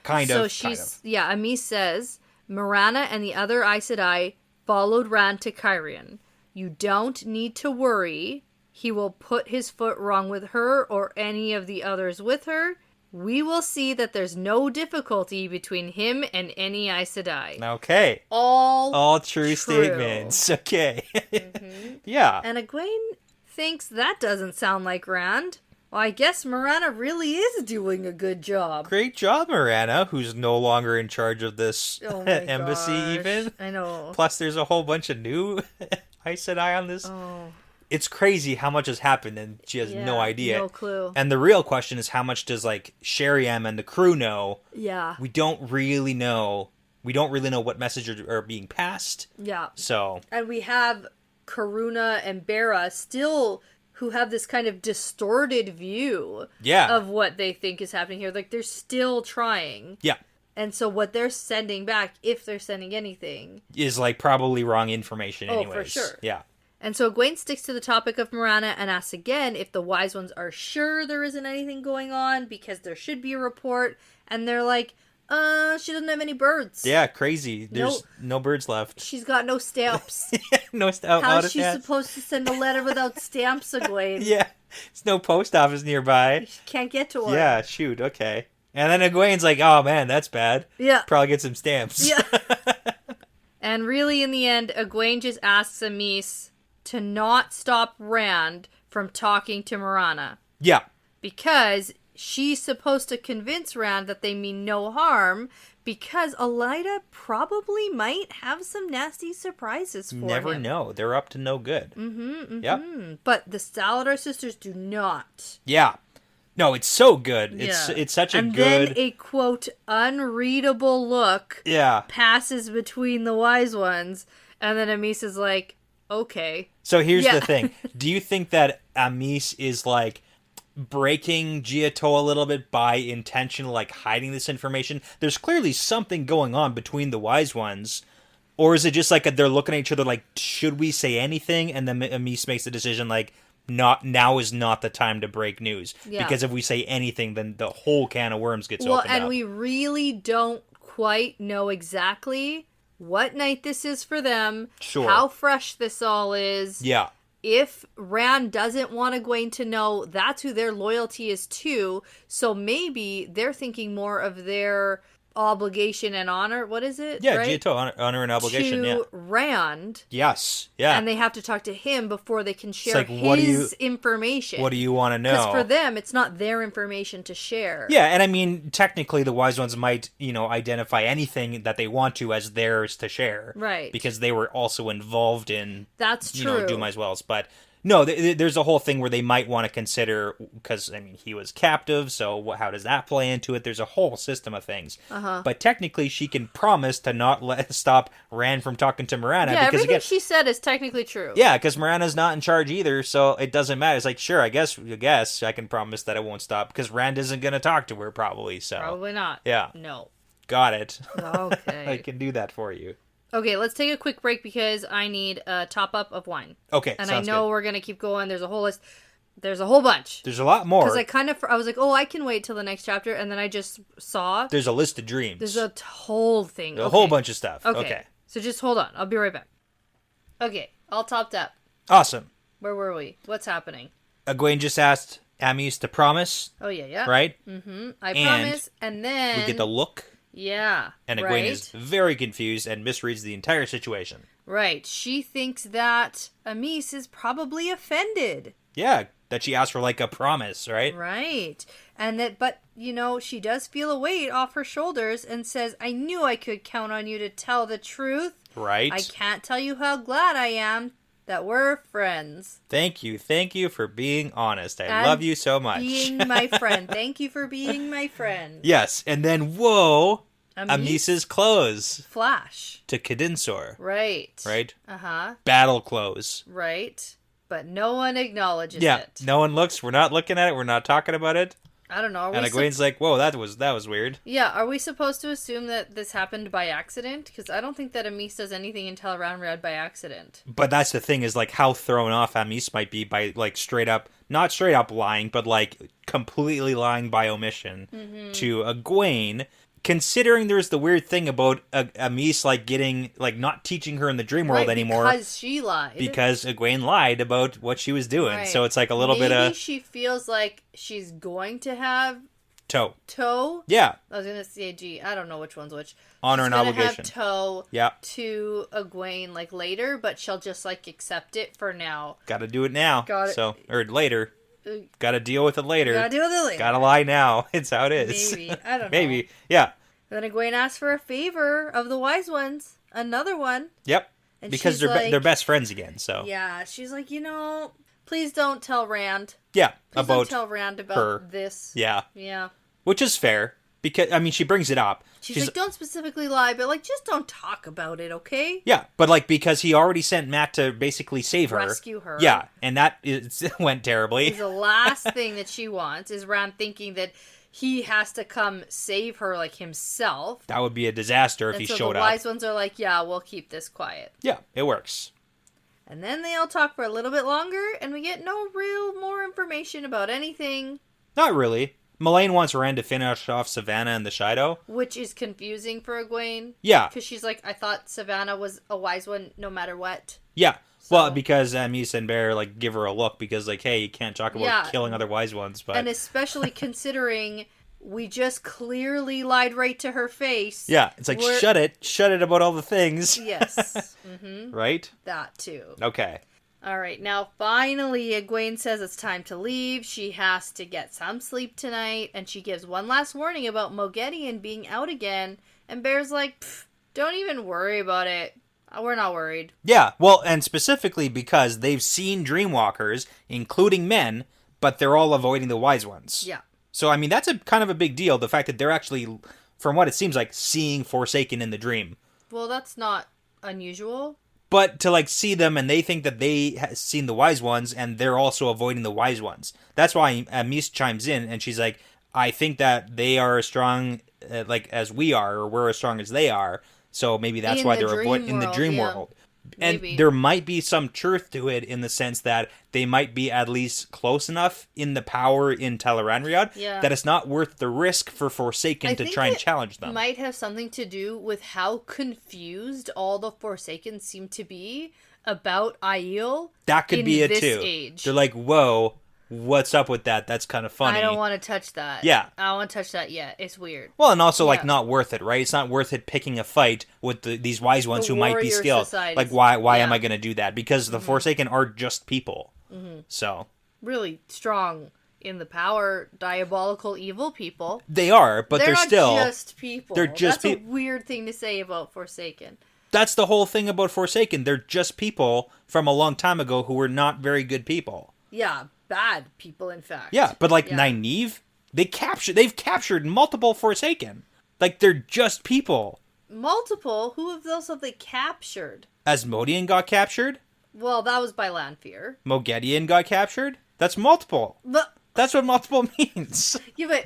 kind of. Amys says, Marana and the other Aes Sedai followed Rand to Cairhien. You don't need to worry. He will put his foot wrong with her or any of the others with her. We will see that there's no difficulty between him and any Aes Sedai. Okay. All true statements. Okay. Mm-hmm. Yeah. And Egwene thinks that doesn't sound like Rand. Well, I guess Marana really is doing a good job. Great job, Marana, who's no longer in charge of this embassy even. I know. Plus, there's a whole bunch of new Aes Sedai on this. Oh. It's crazy how much has happened, and she has no idea. No clue. And the real question is, how much does, like, Sheriam and the crew know? Yeah. We don't really know. We don't really know what messages are being passed. Yeah. So. And we have Karuna and Bera still, who have this kind of distorted view of what they think is happening here. Like, they're still trying. Yeah. And so what they're sending back, if they're sending anything, is, like, probably wrong information anyways. Oh, for sure. Yeah. And so Egwene sticks to the topic of Marana and asks again if the wise ones are sure there isn't anything going on, because there should be a report. And they're like, she doesn't have any birds. Yeah, crazy. There's no birds left. She's got no stamps. No stamps. How is she supposed to send a letter without stamps, Egwene? Yeah, there's no post office nearby. She can't get to one. Yeah, shoot, okay. And then Egwene's like, oh man, that's bad. Yeah. Probably get some stamps. Yeah. And really, in the end, Egwene just asks Amys to not stop Rand from talking to Marana. Yeah. Because she's supposed to convince Rand that they mean no harm, because Elaida probably might have some nasty surprises for him. Never know. They're up to no good. Mm-hmm. Yep. But the Salladhor sisters do not. Yeah. No, it's so good. Yeah. It's such a and good... then a, quote, unreadable look passes between the wise ones, and then Amys is like, okay. So here's the thing. Do you think that Amys is, like, breaking Giotto a little bit by intention, like, hiding this information? There's clearly something going on between the wise ones. Or is it just, like, they're looking at each other like, should we say anything? And then Amys makes the decision, like, now is not the time to break news. Yeah. Because if we say anything, then the whole can of worms gets opened up. Well, and we really don't quite know exactly what night this is for them, how fresh this all is. Yeah. If Rand doesn't want Egwene to know, that's who their loyalty is to. So maybe they're thinking more of their obligation and honor. What is it? Yeah, right? Giotto, honor and obligation, to Rand. Yes, yeah. And they have to talk to him before they can share his information. What do you want to know? Because for them, it's not their information to share. Yeah, and I mean, technically, the wise ones might, identify anything that they want to as theirs to share. Right. Because they were also involved in, that's true. Dumai's wells. But no, there's a whole thing where they might want to consider, because, I mean, he was captive, so how does that play into it? There's a whole system of things. Uh-huh. But technically, she can promise to not stop Rand from talking to Marana. Yeah, because, everything she said is technically true. Yeah, because Marana's not in charge either, so it doesn't matter. It's like, sure, I guess I can promise that I won't stop, because Rand isn't going to talk to her, probably. So probably not. Yeah. No. Got it. Okay. I can do that for you. Okay, let's take a quick break because I need a top-up of wine. Okay, and I know we're going to keep going. There's a whole list. There's a whole bunch. There's a lot more. Because I was like, oh, I can wait till the next chapter, and then I just saw. There's a list of dreams. There's a whole thing. A whole bunch of stuff. Okay. So just hold on. I'll be right back. Okay, all topped up. Awesome. Where were we? What's happening? Egwene just asked Amys to promise. Oh, yeah. Right? Mm-hmm. I promise, and then... we get the look. Yeah, and Egwene is very confused and misreads the entire situation. Right. She thinks that Amys is probably offended. Yeah, that she asked for, like, a promise, right? Right. And that, but, she does feel a weight off her shoulders and says, I knew I could count on you to tell the truth. Right. I can't tell you how glad I am that we're friends. Thank you for being honest. I love you so much. Being my friend. Thank you for being my friend. Yes, and then, whoa, Amys's clothes. Flash. To Kadinsor. Right. Right? Uh-huh. Battle clothes. Right. But no one acknowledges it. Yeah, no one looks. We're not looking at it. We're not talking about it. I don't know. And Egwene's like, whoa, that was weird. Yeah, are we supposed to assume that this happened by accident? Because I don't think that Amys does anything in Tel'aran'rhiod by accident. But that's the thing, is like how thrown off Amys might be by like not straight up lying, but like completely lying by omission to Egwene. Considering there's the weird thing about Amys like getting like not teaching her in the dream world anymore because she lied. Because Egwene lied about what she was doing. Right. So it's like a little bit of maybe she feels like she's going to have toe. Yeah. I was gonna say G. I don't know which one's which. Honor and obligation. Have toe. Yeah. To Egwene like later, but she'll just like accept it for now. Got to do it now. Got it. So or later. Got to deal with it later. Got to lie now. It's how it is. Maybe. I don't know. Maybe. Yeah. Then Egwene asks for a favor of the wise ones. Another one. Yep. And because they're best friends again, so. Yeah. She's like, please don't tell Rand. Yeah. Please don't tell Rand about her. This. Yeah. Yeah. Which is fair. Because, she brings it up. She's like, don't specifically lie, but, like, just don't talk about it, okay? Yeah, but, like, because he already sent Matt to basically save her. Rescue her. Yeah, and that went terribly. The last thing that she wants is Rand thinking that he has to come save her, like, himself. That would be a disaster if he showed up. the wise ones are like, yeah, we'll keep this quiet. Yeah, it works. And then they all talk for a little bit longer, and we get no real more information about anything. Not really. Melaine wants Rand to finish off Savannah and the Shido. Which is confusing for Egwene. Yeah. Because she's like, I thought Savannah was a wise one no matter what. Yeah. So. Well, because Amys and Bear, like, give her a look because, like, hey, you can't talk about killing other wise ones. But and especially considering we just clearly lied right to her face. Yeah. It's like, shut it about all the things. Yes. Mm-hmm. Right? That too. Okay. All right, now finally Egwene says it's time to leave. She has to get some sleep tonight, and she gives one last warning about Moghedien being out again, and Bear's like, don't even worry about it. We're not worried. Yeah, well, and specifically because they've seen Dreamwalkers, including men, but they're all avoiding the wise ones. Yeah. So, that's a kind of a big deal, the fact that they're actually, from what it seems like, seeing Forsaken in the dream. Well, that's not unusual. But to, like, see them and they think that they have seen the wise ones and they're also avoiding the wise ones. That's why Amys chimes in and she's like, I think that they are as strong, as we are, or we're as strong as they are. So maybe that's why they're avoiding in the dream world. And maybe. There might be some truth to it in the sense that they might be at least close enough in the power in Tel'aran'rhiod that it's not worth the risk for Forsaken to try and challenge them. Might have something to do with how confused all the Forsaken seem to be about Aiel. That could be it too. Age. They're like, whoa, what's up with that? That's kind of funny. I don't want to touch that. Yeah. I don't want to touch that yet. It's weird. Well, and also, not worth it, right? It's not worth it picking a fight with these wise ones who might be skilled. Societies. Like, why am I going to do that? Because the Forsaken are just people. Mm-hmm. So. Really strong in the power, diabolical, evil people. They are, but they're still. They're just people. They're just That's a weird thing to say about Forsaken. That's the whole thing about Forsaken. They're just people from a long time ago who were not very good people. Yeah, bad people, in fact. Yeah, but Nynaeve, they've captured multiple Forsaken. Like, they're just people. Multiple? Who else have they captured? Asmodean got captured. Well, that was by Lanfear. Moghedien got captured. That's multiple. But that's what multiple means. Yeah, but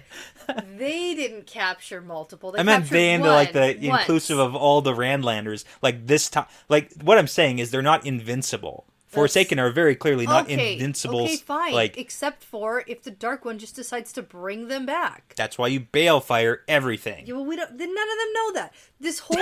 they didn't capture multiple. I meant they into inclusive of all the Randlanders. Like this time, like what I'm saying is they're not invincible. Forsaken are very clearly not invincible. Okay, fine. Like, except for if the Dark One just decides to bring them back. that's why you balefire everything. Yeah, well, we don't. Then none of them know that. This whole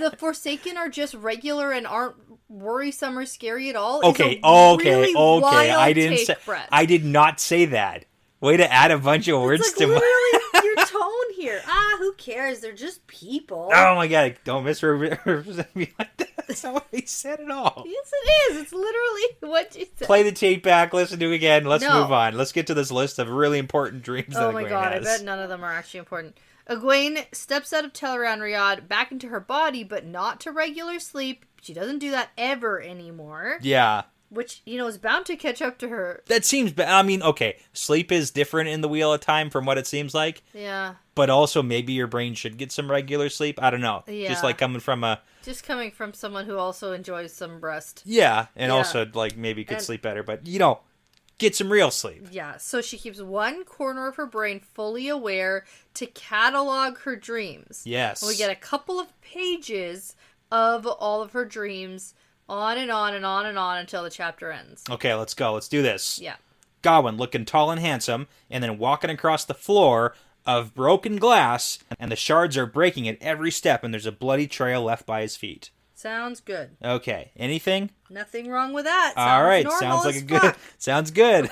the Forsaken are just regular and aren't worrisome or scary at all. Okay, Really I didn't say. Brett. I did not say that. Way to add a bunch of words It's to like my. literally your tone here. Who cares? They're just people. Oh my god! Don't misrepresent me like that. That's not what he said at all. Yes, it is. It's literally what you said. Play the tape back. Listen to it again. Let's No. move on. Let's get to this list of really important dreams that Oh my Egwene god, has. I bet none of them are actually important. Egwene steps out of Tel'aran'rhiod back into her body, but not to regular sleep. She doesn't do that ever anymore. Yeah. Which, is bound to catch up to her. That seems I mean, okay, sleep is different in the Wheel of Time from what it seems like. Yeah. But also maybe your brain should get some regular sleep. I don't know. Yeah. Just like coming from Just coming from someone who also enjoys some rest. Yeah, and Yeah. also like maybe could And- sleep better, but get some real sleep. Yeah, so she keeps one corner of her brain fully aware to catalog her dreams. Yes. And we get a couple of pages of all of her dreams, on and on and on and on until the chapter ends. Okay, let's go. Let's do this. Yeah. Gawain looking tall and handsome, and then walking across the floor of broken glass, and the shards are breaking at every step, and there's a bloody trail left by his feet. Sounds good. Okay, anything? Nothing wrong with that. All right, normal sounds like as a good. fuck. Sounds good.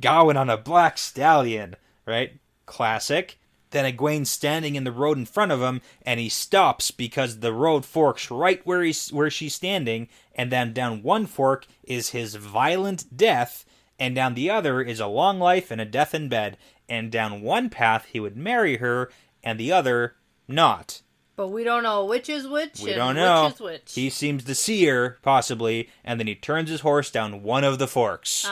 Gawain on a black stallion, right? Classic. Then Egwene's standing in the road in front of him, and he stops because the road forks right where she's standing, and then down one fork is his violent death, and down the other is a long life and a death in bed, and down one path he would marry her, and the other not. But we don't know which is which. We and don't know. Which is which. He seems to see her, possibly, and then he turns his horse down one of the forks.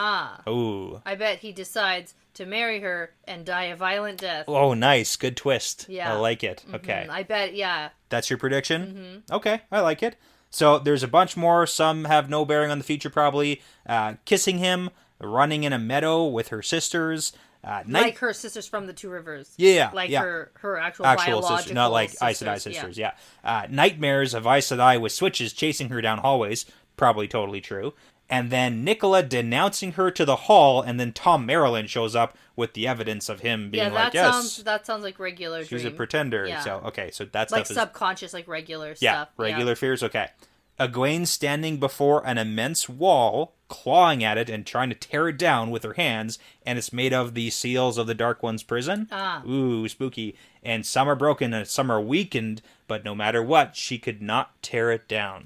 Ooh. I bet he decides to marry her and die a violent death. Oh, nice. Good twist. Yeah. I like it. Okay. I bet, yeah. That's your prediction? Okay, I like it. So there's a bunch more. Some have no bearing on the future, probably. Kissing him, running in a meadow with her sisters. Like her sisters from the Two Rivers. Yeah, Like yeah. her actual Actual biological sisters, not like Aes Sedai sisters, yeah. Nightmares of Aes Sedai with switches chasing her down hallways. Probably totally true. And then Nicola denouncing her to the hall, and then Tom Amyrlin shows up with the evidence of him being like, yes. That sounds like regular She's dream. a pretender. Yeah. So, okay, so that Like stuff is... subconscious, like regular Yeah, stuff. regular fears, okay. Egwene standing before an immense wall, clawing at it and trying to tear it down with her hands, and it's made of the seals of the Dark One's prison. Ooh, spooky. And some are broken and some are weakened, but no matter what, she could not tear it down.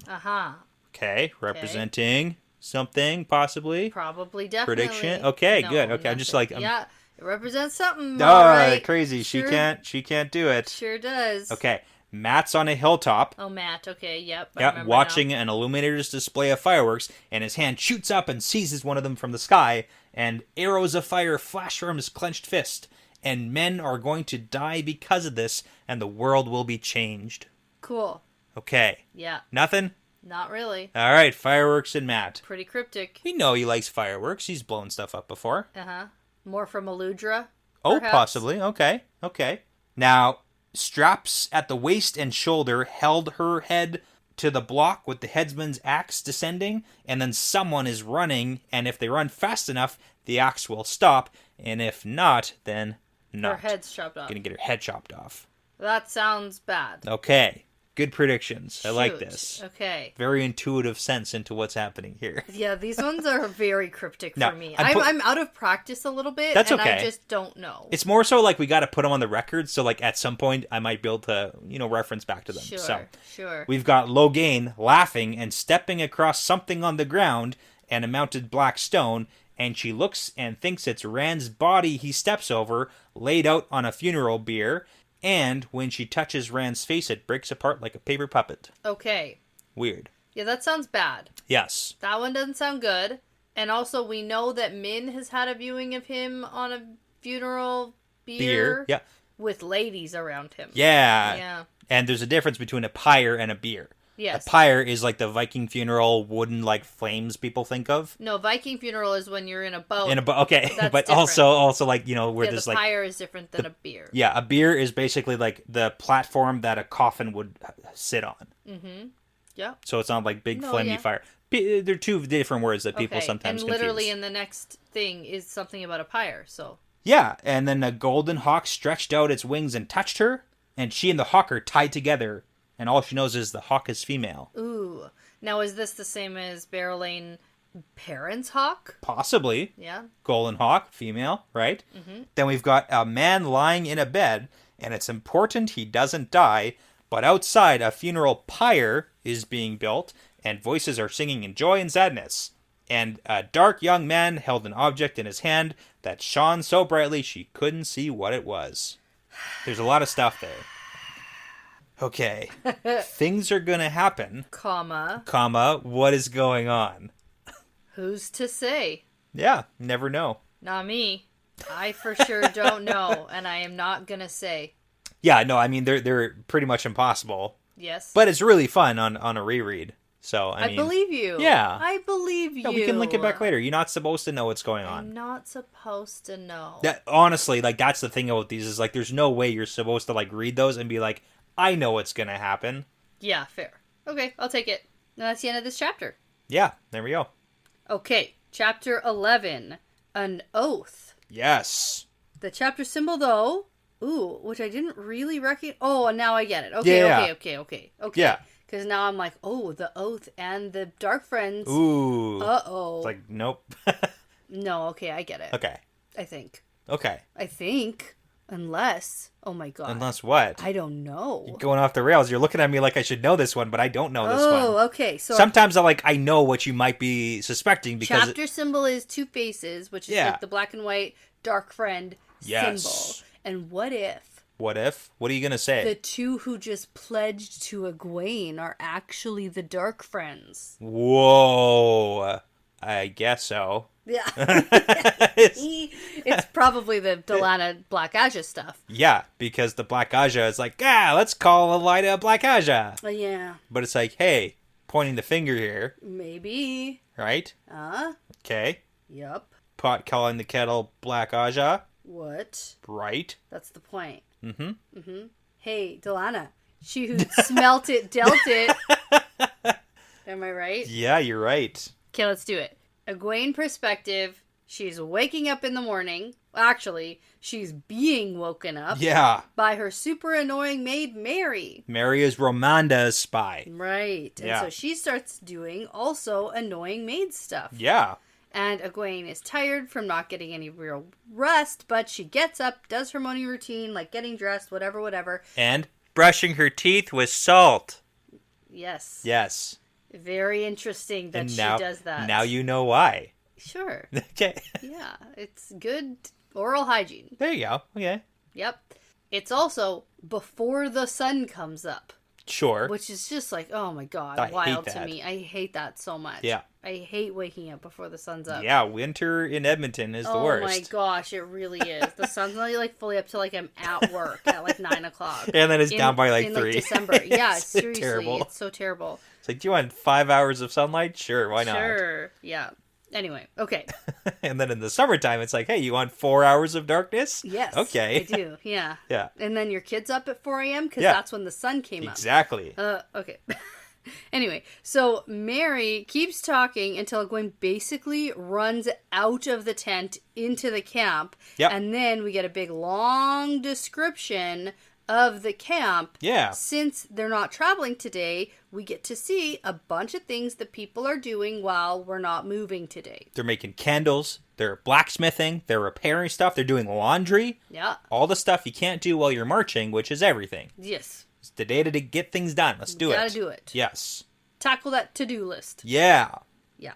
Okay, representing something, possibly. Probably, definitely. Prediction? Okay, No, good. Okay, I'm just like... yeah, it represents something, Oh, alright. crazy. Sure. She can't do it. Sure does. Okay, Matt's on a hilltop. Oh, Matt, okay, yep. I Yeah, remember watching an illuminator's display of fireworks, and his hand shoots up and seizes one of them from the sky, and arrows of fire flash from his clenched fist, and men are going to die because of this, and the world will be changed. Now. Cool. Okay. Yeah. Nothing? Not really. All right, fireworks and Matt. Pretty cryptic. We know he likes fireworks. He's blown stuff up before. More from Eludra. Oh, perhaps? possibly. Okay. Now, straps at the waist and shoulder held her head to the block with the headsman's axe descending, and then someone is running, and if they run fast enough, the axe will stop, and if not, then not. Her head's chopped off. Gonna get her head chopped off. That sounds bad. Okay. Good predictions. I like Shoot. this. Okay. Very intuitive sense into what's happening here. Yeah, these ones are very cryptic No, for me. I'm I'm out of practice a little bit, That's and okay. I just don't know. It's more so like we got to put them on the record, so like at some point I might be able to, reference back to them. Sure. We've got Logain laughing and stepping across something on the ground and a mounted black stone, and she looks and thinks it's Rand's body he steps over, laid out on a funeral bier, and when she touches Rand's face, it breaks apart like a paper puppet. Okay. Weird. Yeah, that sounds bad. Yes. That one doesn't sound good. And also, we know that Min has had a viewing of him on a funeral bier. Yeah. With ladies around him. Yeah. Yeah. And there's a difference between a pyre and a bier. Yes. A pyre is like the Viking funeral wooden like flames people think of. No, Viking funeral is when you're in a boat. Okay, That's but different. also like where Yeah, there's the like pyre is different than a bier. yeah, a bier is basically like the platform that a coffin would sit on. Yeah. So it's not like big No, flamey yeah. fire. They're two different words that people sometimes and confuse. literally in the next thing is something about a pyre, so... Yeah, and then a golden hawk stretched out its wings and touched her, and she and the hawk are tied together, and all she knows is the hawk is female. Ooh. Now, is this the same as Barrelane Parent's hawk? Possibly. Yeah. Golden hawk, female, right? Mm-hmm. Then we've got a man lying in a bed, and it's important he doesn't die, but outside a funeral pyre is being built, and voices are singing in joy and sadness. And a dark young man held an object in his hand that shone so brightly she couldn't see what it was. There's a lot of stuff there. Okay. Things are gonna happen. Comma, what is going on? Who's to say? Yeah, never know. Not me. I for sure don't know, and I am not gonna say. Yeah, no, I mean, they're pretty much impossible. Yes. But it's really fun on a reread. So, I mean... I believe you. Yeah. I believe you. No, we can link it back later. You're not supposed to know what's going on. I'm not supposed to know. Honestly, like, that's the thing about these is, like, there's no way you're supposed to, like, read those and be like, I know what's gonna happen. Yeah, fair. Okay, I'll take it. And that's the end of this chapter. Yeah, there we go. Okay, chapter 11. An oath. Yes. The chapter symbol, though... Ooh, which I didn't really recognize... Oh, now I get it. Okay, yeah. Okay. Yeah. Because now I'm like, oh, the oath and the dark friends. Ooh. Uh-oh. It's like, nope. No, okay, I get it. Okay. I think. Okay. Unless... Oh my god. Unless what? I don't know. You're going off the rails. You're looking at me like I should know this one, but I don't know this one. Oh, okay. So sometimes I know what you might be suspecting because... Chapter symbol is two faces, which is like the black and white dark friend symbol. And what if... What if? What are you going to say? The two who just pledged to Egwene are actually the dark friends. Whoa. I guess so. Yeah. It's probably the Delana Black Aja stuff. Yeah, because the Black Aja is like, let's call Elida Black Aja. Yeah. But it's like, hey, pointing the finger here. Maybe. Right? Okay. Yup. Pot calling the kettle Black Aja. What? Right. That's the point. Mm-hmm. Hey, Delana. She who smelt it, dealt it. Am I right? Yeah, you're right. Okay, let's do it. Egwene perspective. She's waking up in the morning. Actually, she's being woken up. Yeah. By her super annoying maid, Mary. Mary is Romanda's spy. Right. And so she starts doing also annoying maid stuff. Yeah. And Egwene is tired from not getting any real rest, but she gets up, does her morning routine, like getting dressed, whatever. And brushing her teeth with salt. Yes. Yes. Very interesting that she does that. Now you know why. Sure. Okay. Yeah, it's good oral hygiene. There you go. Okay. Yep. It's also before the sun comes up. Sure. Which is just like, oh my god, I wild hate that. to me. I hate that so much. Yeah. I hate waking up before the sun's up. Yeah, winter in Edmonton is the worst. Oh my gosh, it really is. The sun's not like fully up till like I'm at work at like 9 o'clock. And then it's down by like 3. Like December. Yeah, It's seriously. terrible. It's so terrible. It's like, do you want 5 hours of sunlight? Sure, why not? Sure, yeah. Anyway, okay. And then in the summertime, it's like, hey, you want 4 hours of darkness? Yes. Okay. I do, yeah. Yeah. And then your kid's up at 4 a.m. because that's when the sun came Exactly. up. Okay. Anyway, so Mary keeps talking until Egwene basically runs out of the tent into the camp. Yep. And then we get a big long description of the camp. Yeah. Since they're not traveling today, we get to see a bunch of things that people are doing while we're not moving today. They're making candles. They're blacksmithing. They're repairing stuff. They're doing laundry. Yeah. All the stuff you can't do while you're marching, which is everything. Yes. It's the day to get things done. Let's do it. Gotta do it. Yes. Tackle that to-do list. Yeah. Yeah.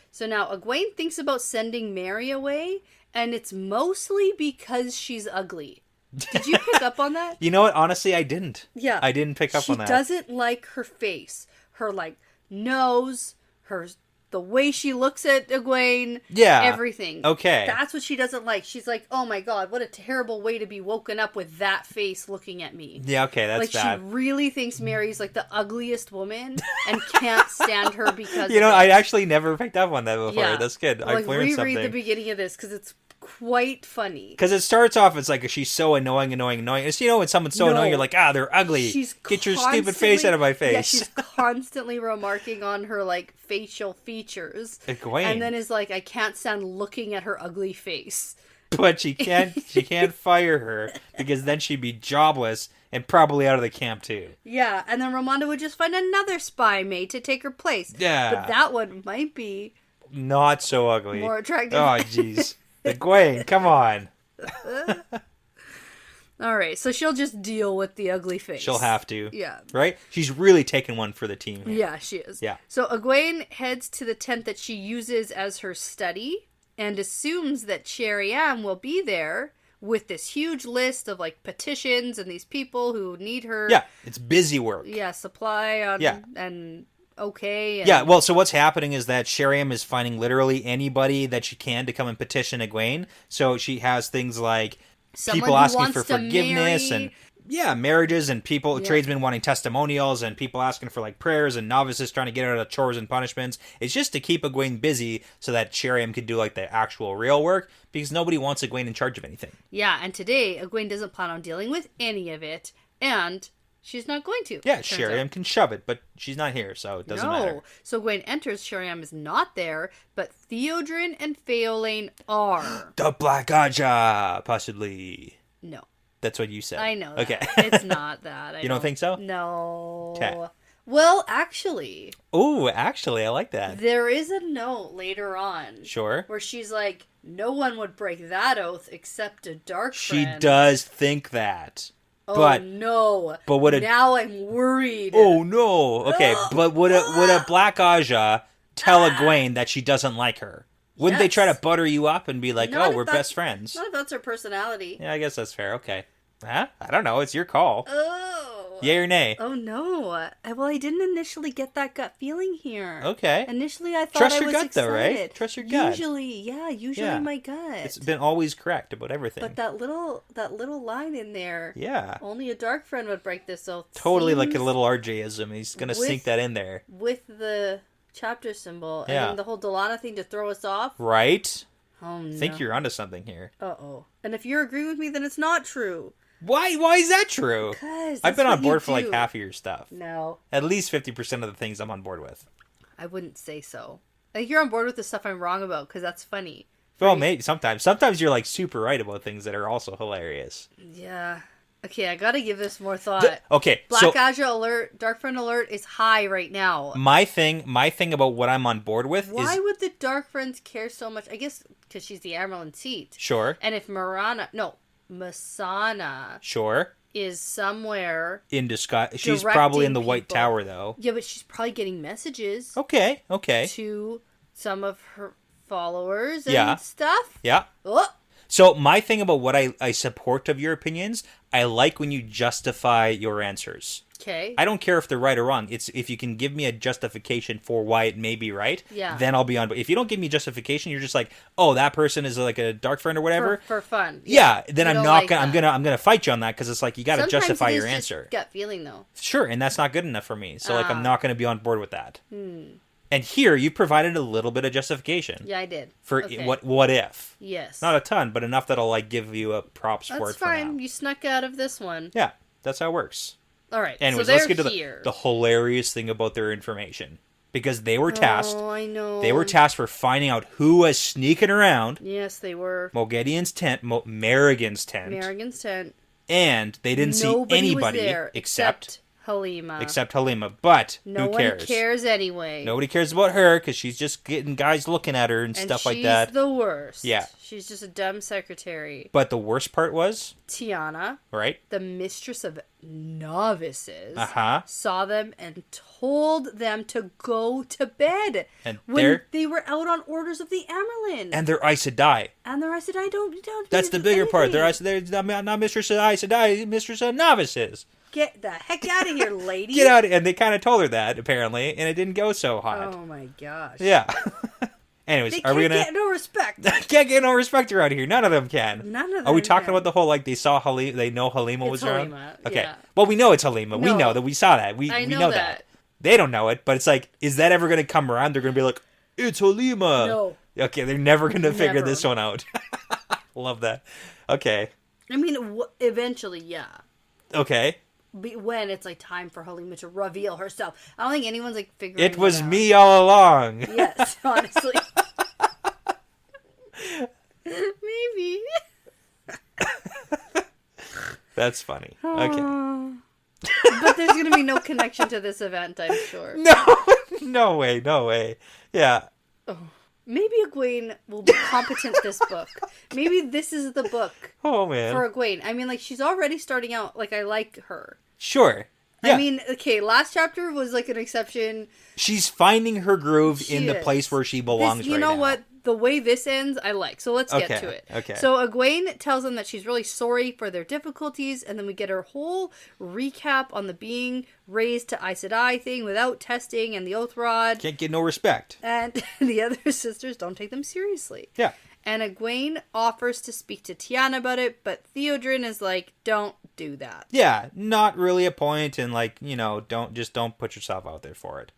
So now Egwene thinks about sending Mary away, and it's mostly because she's ugly. Did you pick up on that? You know what? Honestly, I didn't. Yeah. I didn't pick up on that. She doesn't like her face. Her, like, nose, the way she looks at Egwene. Yeah. Everything. Okay. That's what she doesn't like. She's like, oh my god, what a terrible way to be woken up with that face looking at me. Yeah, okay, that's like, bad. She really thinks Mary's, like, the ugliest woman and can't stand her because I actually never picked up on that before. Yeah. That's good. Like, I've learned something. reread the beginning of this because it's quite funny. Because it starts off, it's like, she's so annoying. It's, when someone's so annoying, you're like, they're ugly. Get your stupid face out of my face. Yeah, she's constantly remarking on her, like, facial features. Egwene. And then is like, I can't stand looking at her ugly face. But she can't fire her, because then she'd be jobless and probably out of the camp too. Yeah, and then Ramonda would just find another spy mate to take her place. Yeah. But that one might be... not so ugly. More attractive. Oh, jeez. Egwene, come on. All right, so she'll just deal with the ugly face. She'll have to. Yeah. Right? She's really taking one for the team here. Yeah, she is. Yeah. So Egwene heads to the tent that she uses as her study and assumes that Cheriam will be there with this huge list of, like, petitions and these people who need her. Yeah, it's busy work. Yeah, supply on... Yeah. And... okay. And... yeah, well, so what's happening is that Cheriam is finding literally anybody that she can to come and petition Egwene. So she has things like people asking for forgiveness and marriages and people, tradesmen wanting testimonials and people asking for like prayers and novices trying to get out of chores and punishments. It's just to keep Egwene busy so that Cheriam can do like the actual real work, because nobody wants Egwene in charge of anything. Yeah, and today Egwene doesn't plan on dealing with any of it, and she's not going to. Yeah, Cheriam can shove it, but she's not here, so it doesn't matter. So Egwene enters, Cheriam is not there, but Theodrin and Fealty are. The Black Aja, possibly. No. That's what you said. I know that. Okay. It's not that. You don't think so? No. Okay. Well, actually. Oh, actually, I like that. There is a note later on. Sure. Where she's like, no one would break that oath except a dark She friend. does think that. Oh, but, no. But would it... Now I'm worried. Oh, no. Okay, but would a Black Aja tell Egwene that she doesn't like her? Wouldn't they try to butter you up and be like, we're best friends? Not if that's her personality. Yeah, I guess that's fair. Okay. Huh? I don't know. It's your call. Oh. Yay or nay? Oh, no. Well, I didn't initially get that gut feeling here. Okay. Initially, I thought Trust I your was gut, excited. though, right? Trust your gut. Usually my gut. It's been always correct about everything. But that little line in there. Yeah. Only a dark friend would break this oath. Totally like a little RJism. He's going to sneak that in there. With the chapter symbol. And then the whole Delana thing to throw us off. Right? Oh, no. I think you're onto something here. Uh-oh. And if you're agreeing with me, then it's not true. Why is that true? Because I've been on board for like half of your stuff. No. At least 50% of the things I'm on board with. I wouldn't say so. I think you're on board with the stuff I'm wrong about, because that's funny. Well, maybe sometimes. Sometimes you're like super right about things that are also hilarious. Yeah. Okay, I gotta give this more thought. Black Aja alert, Dark Friend alert is high right now. My thing about what I'm on board with is... Why would the Dark Friends care so much? I guess because she's the Amyrlin seat. Sure. And if Masana... Sure. ...is somewhere... in disguise. She's probably in the White Tower, though. Yeah, but she's probably getting messages. Okay. To some of her followers and stuff. Yeah. Oh. So my thing about what I support of your opinions, I like when you justify your answers. Okay. I don't care if they're right or wrong. It's if you can give me a justification for why it may be right, then I'll be on. But if you don't give me justification, you're just like, oh, that person is like a dark friend or whatever. For fun. Yeah. Then I'm not gonna. I'm gonna fight you on that, because it's like you got to justify your answer. Just gut feeling though. Sure, and that's not good enough for me. So I'm not gonna be on board with that. And here, you provided a little bit of justification. Yeah, I did. For what if. Yes. Not a ton, but enough that'll like give you a props for it. That's fine. You snuck out of this one. Yeah, that's how it works. All right. Anyways, so let's get to the hilarious thing about their information. Because they were tasked. Oh, I know. They were tasked for finding out who was sneaking around. Yes, they were. Mogedian's tent, Merrigan's tent. And they didn't see anybody there except Halima. But no who cares? One cares anyway. Nobody cares about her because she's just getting guys looking at her and stuff like that. She's the worst. Yeah. She's just a dumb secretary. But the worst part was Tiana, right? The mistress of novices, saw them and told them to go to bed. And when they were out on orders of the Amyrlin. And their Aes Sedai. Don't. That's the bigger part. They're not mistress of Aes Sedai, mistress of novices. Get the heck out of here, lady. Get out. And they kind of told her that, apparently, and it didn't go so hot. Oh, my gosh. Yeah. Anyways, are we gonna... They can't get no respect. Can't get no respect around here. None of them can. None of them Are we talking about the whole, like, they know Halima was around? Okay. Yeah. Well, we know it's Halima. No. We know that. We saw that. We know that. They don't know it, but it's like, is that ever going to come around? They're going to be like, it's Halima. No. Okay, they're never going to figure this one out. Love that. Okay. I mean, eventually, yeah. Okay. When it's like time for Halima to reveal herself. I don't think anyone's like figuring It was out. me all along. Yes, honestly. Maybe. That's funny. Okay. But there's going to be no connection to this event, I'm sure. No way. Yeah. Oh. Maybe Egwene will be competent this book. Maybe this is the book Oh, man. for Egwene. I mean, like, she's already starting out, like, I like her. Sure. Yeah. I mean, okay, last chapter was, like, an exception. She's finding her groove in the is. place where she belongs right now. You know what? The way this ends, I like. So let's get to it. Okay. So Egwene tells them that she's really sorry for their difficulties, and then we get her whole recap on the being raised to Aes Sedai thing without testing and the oath rod. Can't get no respect. And the other sisters don't take them seriously. Yeah. And Egwene offers to speak to Tiana about it, but Theodrin is like, don't do that. Yeah, not really a point, and like, don't put yourself out there for it.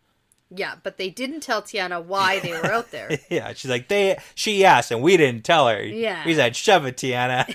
Yeah, but they didn't tell Tiana why they were out there. Yeah, she's like, she asked and we didn't tell her. Yeah. We said, shove it, Tiana.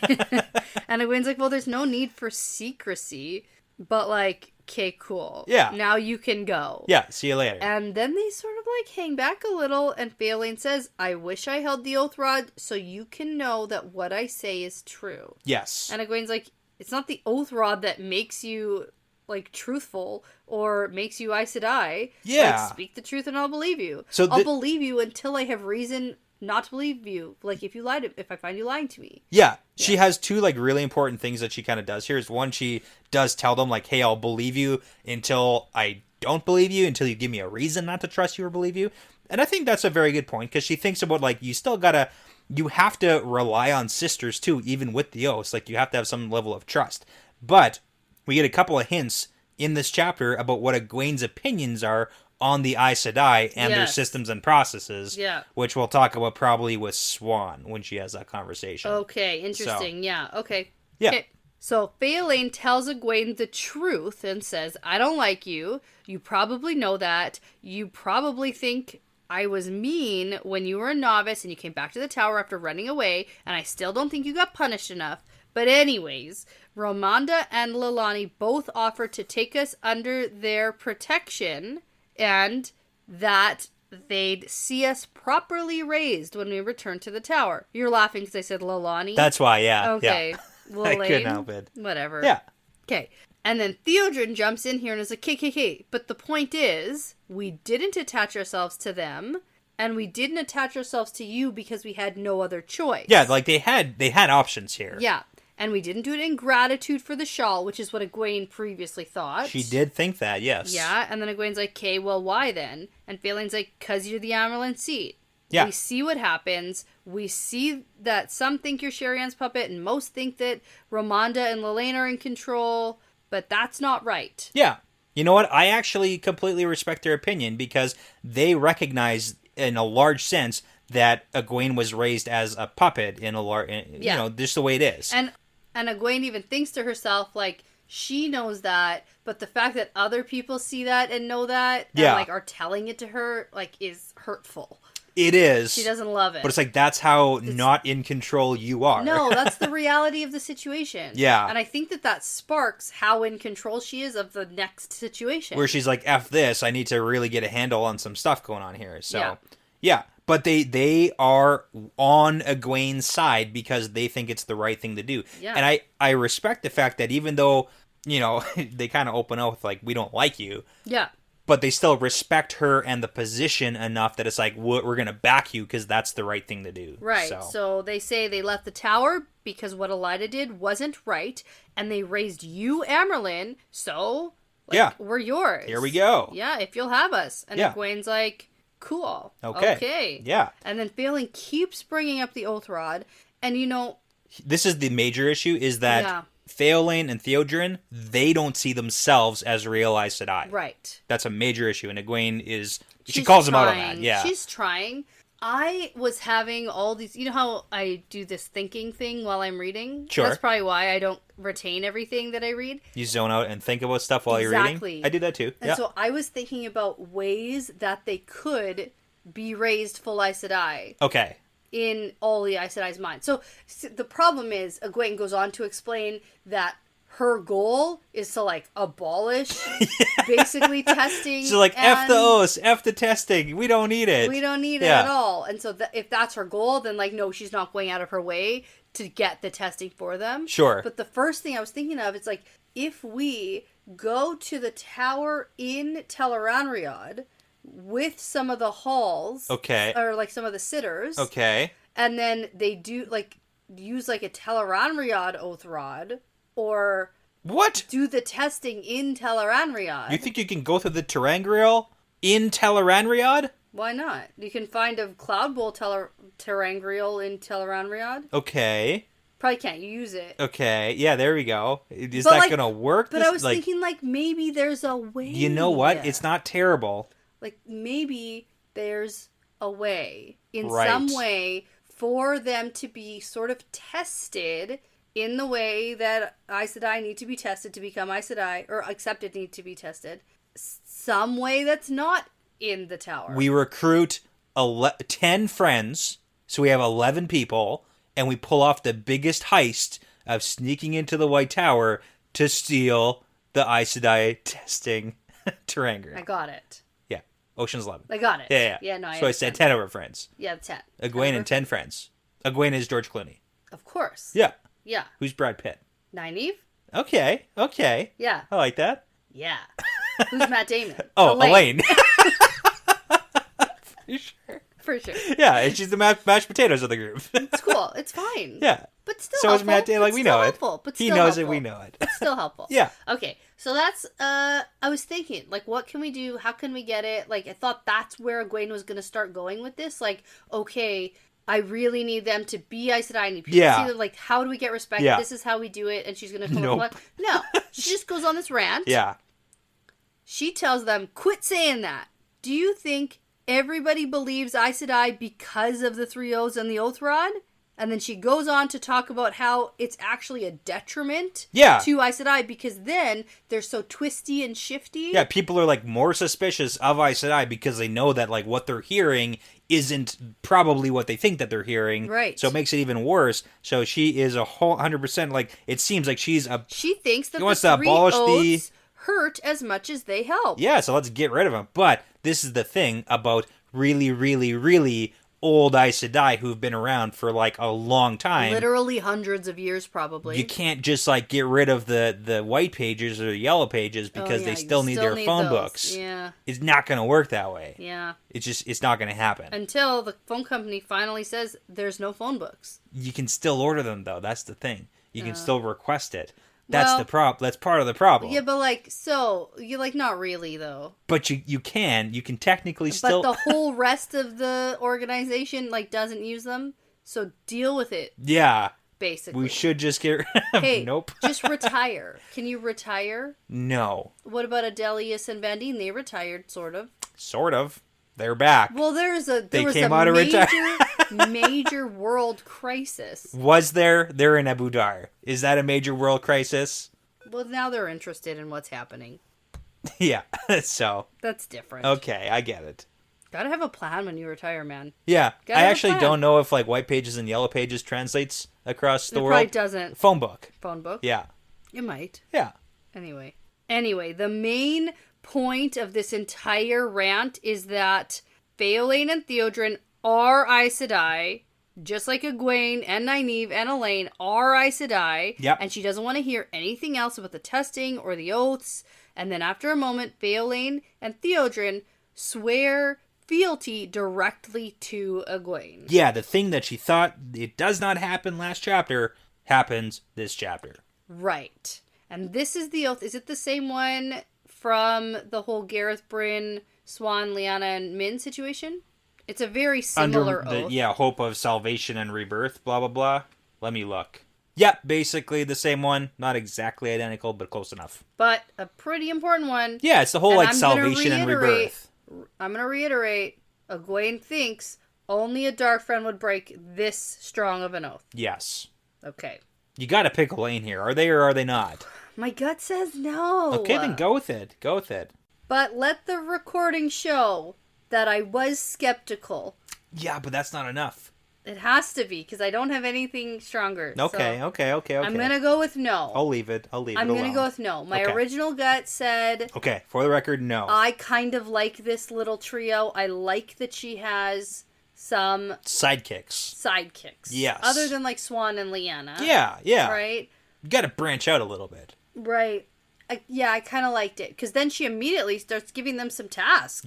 And Egwene's like, well, there's no need for secrecy, but like, okay, cool. Yeah. Now you can go. Yeah, see you later. And then they sort of like hang back a little, and Fealty says, I wish I held the oath rod so you can know that what I say is true. Yes. And Egwene's like, it's not the oath rod that makes you like truthful or makes you Aes Sedai. Yeah. Like, speak the truth and I'll believe you. So I'll believe you until I have reason not to believe you. Like if I find you lying to me. Yeah. She has two like really important things that she kind of does here. Is one, she does tell them like, hey, I'll believe you until I don't believe you, until you give me a reason not to trust you or believe you. And I think that's a very good point, because she thinks about like, you have to rely on sisters too, even with the oaths. Like you have to have some level of trust. But we get a couple of hints in this chapter about what Egwene's opinions are on the Aes Sedai and their systems and processes, which we'll talk about probably with Swan when she has that conversation. Okay, interesting. Okay. Yeah. Okay. So Fealty tells Egwene the truth and says, I don't like you. You probably know that. You probably think I was mean when you were a novice and you came back to the tower after running away, and I still don't think you got punished enough. But anyways, Ramonda and Lilani both offered to take us under their protection and that they'd see us properly raised when we return to the tower. You're laughing because I said Lilani? That's why, yeah. Okay. Yeah. I couldn't help it. Whatever. Yeah. Okay. And then Theodrin jumps in here and is like, KKK. But the point is, we didn't attach ourselves to them, and we didn't attach ourselves to you because we had no other choice. Yeah, like they had options here. Yeah. And we didn't do it in gratitude for the shawl, which is what Egwene previously thought. She did think that, yes. Yeah, and then Egwene's like, okay, well, why then? And Fealty's like, because you're the Amyrlin seat. Yeah. We see what happens. We see that some think you're Sherian's puppet, and most think that Ramonda and Lelaine are in control, but that's not right. Yeah. You know what? I actually completely respect their opinion, because they recognize, in a large sense, that Egwene was raised as a puppet in a large, just the way it is. And Egwene even thinks to herself, like, she knows that, but the fact that other people see that and know that, and, like, are telling it to her, like, is hurtful. It is. She doesn't love it. But it's like, that's how not in control you are. No, that's the reality of the situation. Yeah. And I think that sparks how in control she is of the next situation. Where she's like, F this, I need to really get a handle on some stuff going on here. So, yeah. But they are on Egwene's side because they think it's the right thing to do. Yeah. And I respect the fact that even though, they kind of open up with, like, we don't like you. Yeah. But they still respect her and the position enough that it's like, we're going to back you because that's the right thing to do. Right. So they say they left the tower because what Elida did wasn't right. And they raised you, Amyrlin. So, we're yours. Here we go. Yeah, if you'll have us. And Egwene's like, cool. Okay. Yeah. And then Fealty keeps bringing up the oath rod. And, this is the major issue, is that Fealty and Theodrin, they don't see themselves as real Aes Sedai. Right. That's a major issue, and Egwene she calls them out on that. Yeah. She's trying. I was having all these, how I do this thinking thing while I'm reading? Sure. That's probably why I don't retain everything that I read. You zone out and think about stuff while you're reading? Exactly. I do that too. And so I was thinking about ways that they could be raised full Aes Sedai. Okay. in all the Aes Sedai's minds. So the problem is, Egwene goes on to explain that her goal is to, like, abolish basically testing. So, like, F the oaths, F the testing. We don't need it. We don't need it at all. And so if that's her goal, then, like, no, she's not going out of her way to get the testing for them. Sure. But the first thing I was thinking of is, like, if we go to the tower in Tel'aran'rhiod with some of the halls. Okay. Or, like, some of the sitters. Okay. And then they do, like, use, like, a Tel'aran'rhiod oath rod. Or what? Do the testing in Tel'aran'rhiod. You think you can go through the Ter'angreal in Tel'aran'rhiod? Why not? You can find a Cloud Bowl Ter'angreal in Tel'aran'rhiod. Okay. Probably can't use it. Okay. Yeah, there we go. Is that going to work? But I was thinking, like, maybe there's a way. You know what? It's not terrible. Like, maybe there's a way. In some way for them to be sort of tested in the way that Aes Sedai need to be tested to become Aes Sedai, or accepted need to be tested. Some way that's not in the tower. We recruit 10 friends, so we have 11 people, and we pull off the biggest heist of sneaking into the White Tower to steal the Aes Sedai testing Ter'angreal. I got it. Yeah. Ocean's 11. I got it. Yeah. No, so I said 10 of our friends. Yeah, 10. Egwene and 10 friends. Egwene is George Clooney. Of course. Yeah. Yeah. Who's Brad Pitt? Nynaeve? Okay. Yeah. I like that. Yeah. Who's Matt Damon? Oh, Elaine. For sure. Yeah, and she's the mashed potatoes of the group. It's cool. It's fine. Yeah. But still so helpful. is Matt Damon. Like, we know it. But he knows it, we know it. It's still helpful. Yeah. Okay, so that's, I was thinking, like, what can we do? How can we get it? Like, I thought that's where Egwene was going to start going with this. Like, okay, I really need them to be Aes Sedai. I need people to see them. Like, how do we get respect? Yeah. This is how we do it. And she's going to come up with, no. She just goes on this rant. Yeah. She tells them, quit saying that. Do you think everybody believes Aes Sedai because of the 3 O's and the Oath Rod? And then she goes on to talk about how it's actually a detriment to Aes Sedai because then they're so twisty and shifty. Yeah, people are, like, more suspicious of Aes Sedai because they know that, like, what they're hearing isn't probably what they think that they're hearing. Right. So it makes it even worse. So she is 100%, like, it seems like she thinks that wants the to 3 abolish O's hurt as much as they help. Yeah, so let's get rid of them. But this is the thing about really, really, really old Aes Sedai who've been around for, like, a long time. Literally hundreds of years, probably. You can't just, like, get rid of the white pages or the yellow pages because they still need their phone books. Yeah. It's not going to work that way. Yeah. It's not going to happen. Until the phone company finally says there's no phone books. You can still order them, though. That's the thing. You can still request it. That's the problem. That's part of the problem. Yeah, but, like, so, you're like, not really, though. But you can technically still... But the whole rest of the organization, like, doesn't use them, so deal with it. Yeah. Basically. We should just get... Hey, nope. Just retire. Can you retire? No. What about Adelius and Vandine? They retired, sort of. Sort of. They're back. Well, there was a major world crisis. Was there? They're in Abu Dhar. Is that a major world crisis? Well, now they're interested in what's happening. Yeah, so. That's different. Okay, I get it. Gotta have a plan when you retire, man. Yeah, I actually don't know if, like, white pages and yellow pages translates across the world. It probably doesn't. Phone book. Phone book? Yeah. It might. Yeah. Anyway, the main point of this entire rant is that Fealty and Theodrin are Aes Sedai, just like Egwene and Nynaeve and Elaine are Aes Sedai. Yep. And she doesn't want to hear anything else about the testing or the oaths. And then after a moment, Fealty and Theodrin swear fealty directly to Egwene. Yeah, the thing that she thought it does not happen last chapter happens this chapter. Right. And this is the oath. Is it the same one from the whole Gareth Bryn, Swan, Lyanna, and Min situation? It's a very similar oath. Yeah, hope of salvation and rebirth, blah, blah, blah. Let me look. Yep, basically the same one. Not exactly identical, but close enough. But a pretty important one. Yeah, it's the whole, like, salvation and rebirth. I'm going to reiterate, Egwene thinks only a dark friend would break this strong of an oath. Yes. Okay. You gotta pick a lane here. Are they or are they not? My gut says no. Okay, then go with it. Go with it. But let the recording show that I was skeptical. Yeah, but that's not enough. It has to be, because I don't have anything stronger. Okay. I'm going to go with no. I'll leave it I'm going to go with no. My original gut said... Okay, for the record, no. I kind of like this little trio. I like that she has some... Sidekicks. Yes. Other than, like, Swan and Lyanna. Yeah. Right? You gotta branch out a little bit. Right. I kind of liked it. Because then she immediately starts giving them some tasks.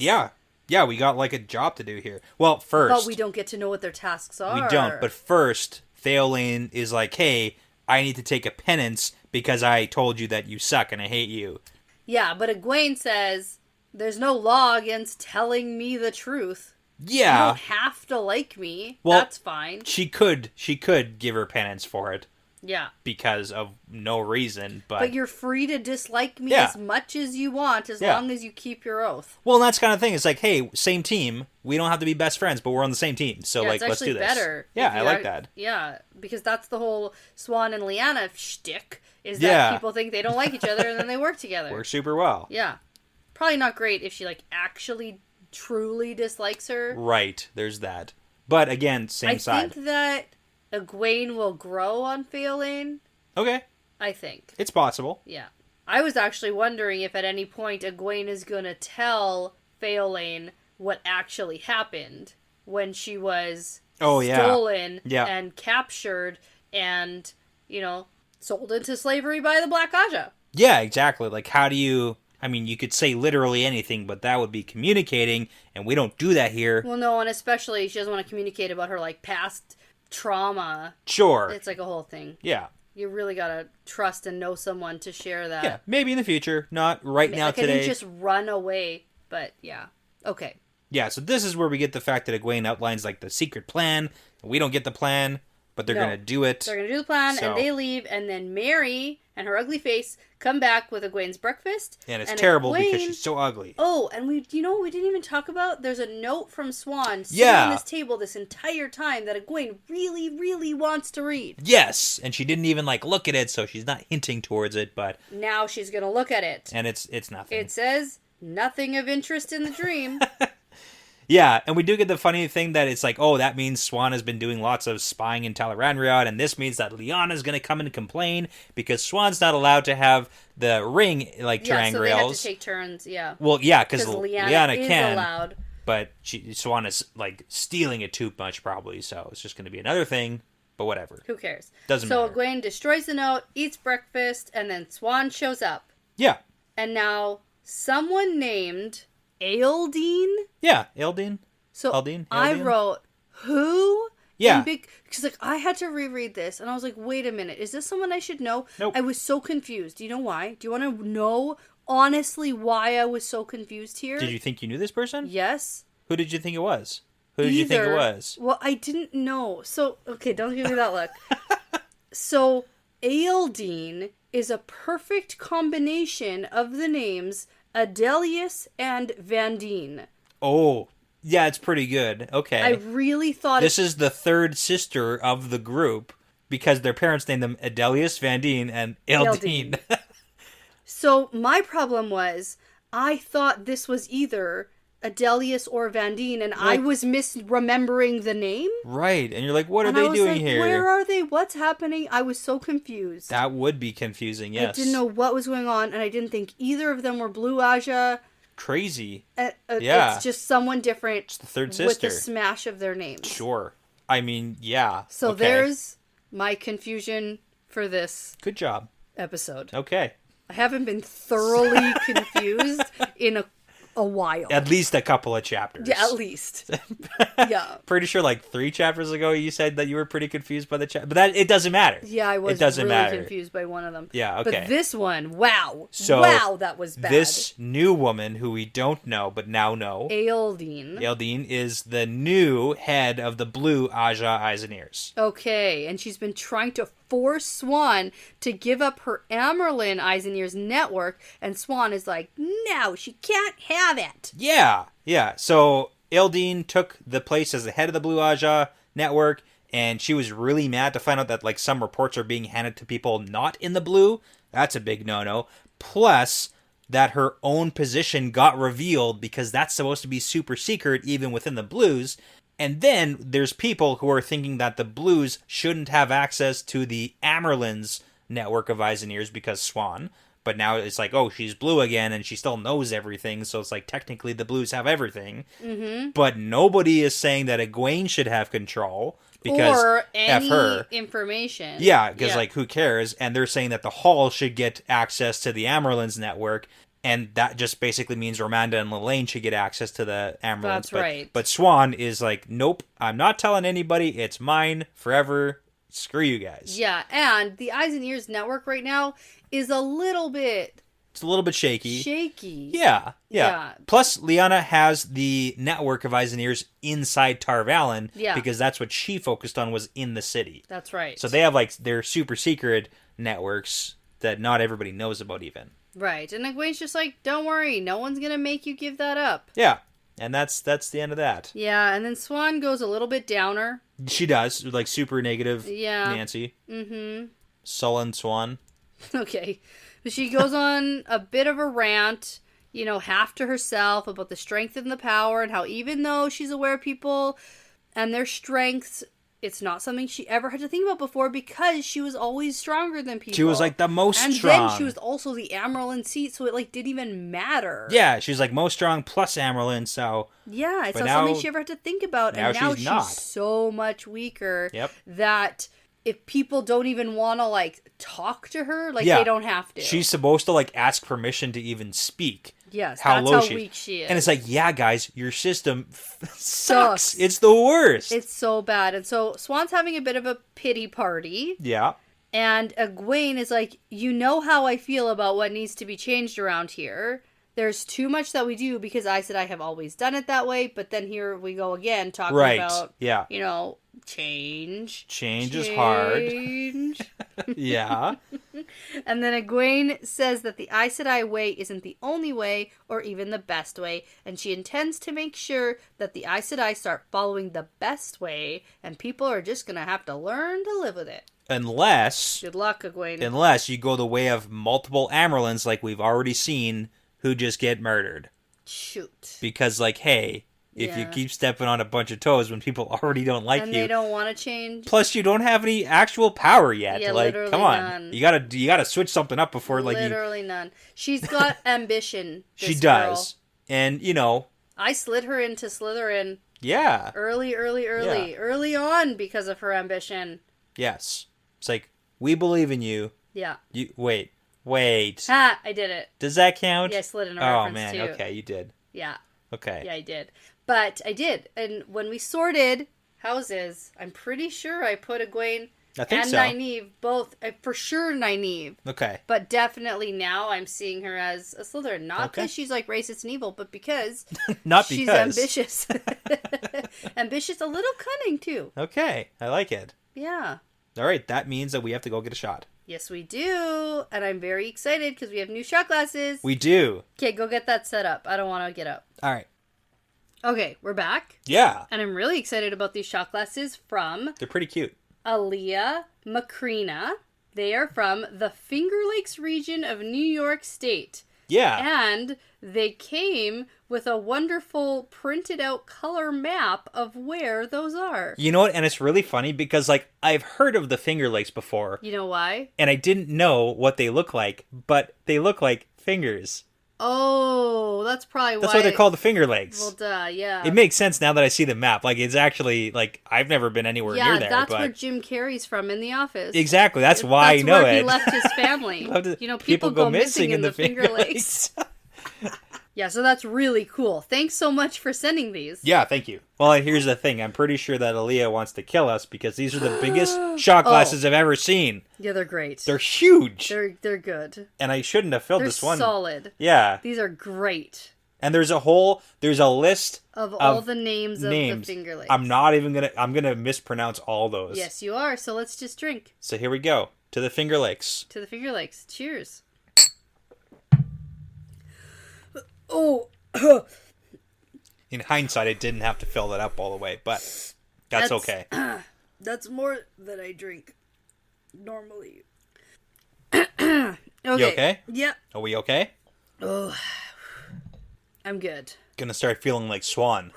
Yeah, we got, like, a job to do here. Well, first... But we don't get to know what their tasks are. We don't, but first, Fealty is like, hey, I need to take a penance because I told you that you suck and I hate you. Yeah, but Egwene says, there's no law against telling me the truth. Yeah. You don't have to like me. Well, that's fine. She could give her penance for it. Yeah. Because of no reason, but you're free to dislike me as much as you want, as long as you keep your oath. Well, and that's kind of thing. It's like, hey, same team. We don't have to be best friends, but we're on the same team. So, like, let's do this. Better. Yeah, I like that. Yeah, because that's the whole Swan and Lyanna shtick, is that people think they don't like each other and then they work together. Works super well. Yeah. Probably not great if she, like, actually truly dislikes her. Right, there's that. But, again, same side. I think that Egwene will grow on Fealty. Okay. I think. It's possible. Yeah. I was actually wondering if at any point Egwene is going to tell Fealty what actually happened when she was stolen and captured and, sold into slavery by the Black Aja. Yeah, exactly. Like, how do you... I mean, you could say literally anything, but that would be communicating, and we don't do that here. Well, no, and especially she doesn't want to communicate about her, like, past trauma. Sure. It's like a whole thing. Yeah. You really gotta trust and know someone to share that. Yeah, maybe in the future, not right now today. I can just run away, but yeah. Okay. Yeah, so this is where we get the fact that Egwene outlines, like, the secret plan. We don't get the plan, but they're going to do it. They're going to do the plan, and they leave, and then Mary and her ugly face come back with Egwene's breakfast. And it's terrible because she's so ugly. Oh, and we didn't even talk about, there's a note from Swan sitting on this table this entire time that Egwene really, really wants to read. Yes, and she didn't even, like, look at it, so she's not hinting towards it, but... Now she's going to look at it. And it's nothing. It says, nothing of interest in the dream. Yeah, and we do get the funny thing that it's like, oh, that means Swan has been doing lots of spying in Tel'aran'rhiod, and this means that Lyanna's going to come and complain because Swan's not allowed to have the ring, like, Ter'angreals. So they have to take turns, yeah. Well, yeah, because Lyanna is can, allowed. But Swan is, like, stealing it too much, probably, so it's just going to be another thing, but whatever. Who cares? Doesn't matter. So Egwene destroys the note, eats breakfast, and then Swan shows up. Yeah. And now someone named... Eildine? Yeah, Eildine. So Eildine? I wrote, who? Yeah. Because, like, I had to reread this, and I was like, wait a minute, is this someone I should know? Nope. I was so confused. Do you know why? Do you want to know, honestly, why I was so confused here? Did you think you knew this person? Yes. Who did you think it was? Who did you think it was? Well, I didn't know. So, okay, don't give me that look. So, Eildine is a perfect combination of the names Adelius and Vandene. Oh, yeah, it's pretty good. Okay. I really thought... This is the third sister of the group because their parents named them Adelius, Vandene, and Eildine. So my problem was, I thought this was either Adelius or Vandene, and I was misremembering the name. Right, and you're like, what are they doing here? Where are they? What's happening? I was so confused. That would be confusing, yes. I didn't know what was going on, and I didn't think either of them were Blue Aja. Crazy. Yeah. It's just someone different. It's the third sister. With the smash of their names. Sure. I mean, yeah. So there's my confusion for this. Good job. Episode. Okay. I haven't been thoroughly confused in a while. At least a couple of chapters. Yeah, at least. Yeah. Pretty sure like 3 chapters ago you said that you were pretty confused by the chapter. But that it doesn't matter. Yeah, I was really confused by one of them. Yeah, okay. But this one, wow. So wow, that was bad. This new woman who we don't know but now know. Eildine is the new head of the Blue Aja Eyes and Ears. Okay, and she's been trying to force Swan to give up her Amyrlin Eyes and Ears network, and Swan is like, no, she can't have it. Yeah. So Eildine took the place as the head of the Blue Aja network, and she was really mad to find out that like some reports are being handed to people not in the blue. That's a big no-no. Plus, that her own position got revealed because that's supposed to be super secret even within the blues. And then there's people who are thinking that the Blues shouldn't have access to the Amyrlin's network of eyes and ears because Swan. But now it's like, oh, she's blue again and she still knows everything. So it's like, technically the Blues have everything. Mm-hmm. But nobody is saying that Egwene should have control. Because or any her. information. Yeah, because like, who cares? And they're saying that the Hall should get access to the Amyrlin's network. And that just basically means Romanda and Lelaine should get access to the Amyrlin's. That's right. But Swan is like, nope, I'm not telling anybody. It's mine forever. Screw you guys. Yeah, and the Eyes and Ears network right now is a little bit... It's a little bit shaky. Yeah. Plus, Lyanna has the network of eyes and ears inside Tar Valon. Yeah. Because that's what she focused on, was in the city. That's right. So they have like their super secret networks that not everybody knows about even. Right. And Egwene's just like, don't worry, no one's going to make you give that up. Yeah. And that's the end of that. Yeah, and then Swan goes a little bit downer. She does. Like super negative Nancy. Mm-hmm. Sullen Swan. Okay. But she goes on a bit of a rant, half to herself about the strength and the power and how even though she's aware of people and their strengths, it's not something she ever had to think about before because she was always stronger than people. She was like the most and strong. And then she was also the Amyrlin seat, so it like didn't even matter. Yeah, she was like most strong plus Amyrlin, so... Yeah, it's not something she ever had to think about. And now she's not. So much weaker Yep. that... if people don't even want to, talk to her, they don't have to. She's supposed to, ask permission to even speak. Yes, that's how weak she is. And it's like, yeah, guys, your system sucks. It's the worst. It's so bad. And so Swan's having a bit of a pity party. Yeah. And Egwene is like, you know how I feel about what needs to be changed around here. There's too much that we do because I said I have always done it that way. But then here we go again talking about, change. Change is hard. Yeah. And then Egwene says that the Aes Sedai way isn't the only way or even the best way. And she intends to make sure that the Aes Sedai start following the best way. And people are just going to have to learn to live with it. Unless... Good luck, Egwene. Unless you go the way of multiple Amyrlins like we've already seen... who just get murdered. Shoot. Because, hey, if you keep stepping on a bunch of toes when people already don't like you... and they don't want to change... Plus, you don't have any actual power yet. Yeah, literally come on. None. You gotta switch something up before, Literally none. She's got ambition, She girl. does. And, I slid her into Slytherin. Yeah. Early. Yeah. Early on because of her ambition. Yes. It's like, we believe in you. Yeah. Wait. Ha! I did it. Does that count? Yeah, I slid in a reference, man. too. Okay, you did. Yeah. Okay. Yeah, I did. But I did. And when we sorted houses, I'm pretty sure I put Egwene and Nynaeve both, for sure Nynaeve. Okay. But definitely now I'm seeing her as a Slytherin. Not because she's racist and evil, but because she's ambitious. Ambitious, a little cunning too. Okay, I like it. Yeah. All right, that means that we have to go get a shot. Yes, we do. And I'm very excited because we have new shot glasses. We do. Okay, go get that set up. I don't want to get up. All right. Okay, we're back. Yeah. And I'm really excited about these shot glasses from... They're pretty cute. Aaliyah Macrina. They are from the Finger Lakes region of New York State. Yeah. And they came with a wonderful printed out color map of where those are. You know what? And it's really funny because, I've heard of the Finger Lakes before. You know why? And I didn't know what they look like, but they look like fingers. Oh, that's probably why. That's why they're called the Finger Lakes. Well, duh, yeah. It makes sense now that I see the map. It's actually, I've never been anywhere near there. Yeah, that's where Jim Carrey's from in The Office. Exactly. That's why I know That's where it. he left his family. People go missing in the Finger Lakes. Yeah, so that's really cool. Thanks so much for sending these. Yeah, thank you. Well, here's the thing. I'm pretty sure that Aaliyah wants to kill us because these are the biggest shot glasses I've ever seen. Yeah, they're great. They're huge. They're good. And I shouldn't have filled this one. They're solid. Yeah. These are great. And there's a list of all the names of the Finger Lakes. I'm gonna mispronounce all those. Yes, you are. So let's just drink. So here we go. To the Finger Lakes. To the Finger Lakes. Cheers. Oh. In hindsight, I didn't have to fill that up all the way, but that's okay. That's more than I drink normally. Okay. You okay? Yeah. Are we okay? Oh. I'm good. Gonna start feeling like Swan.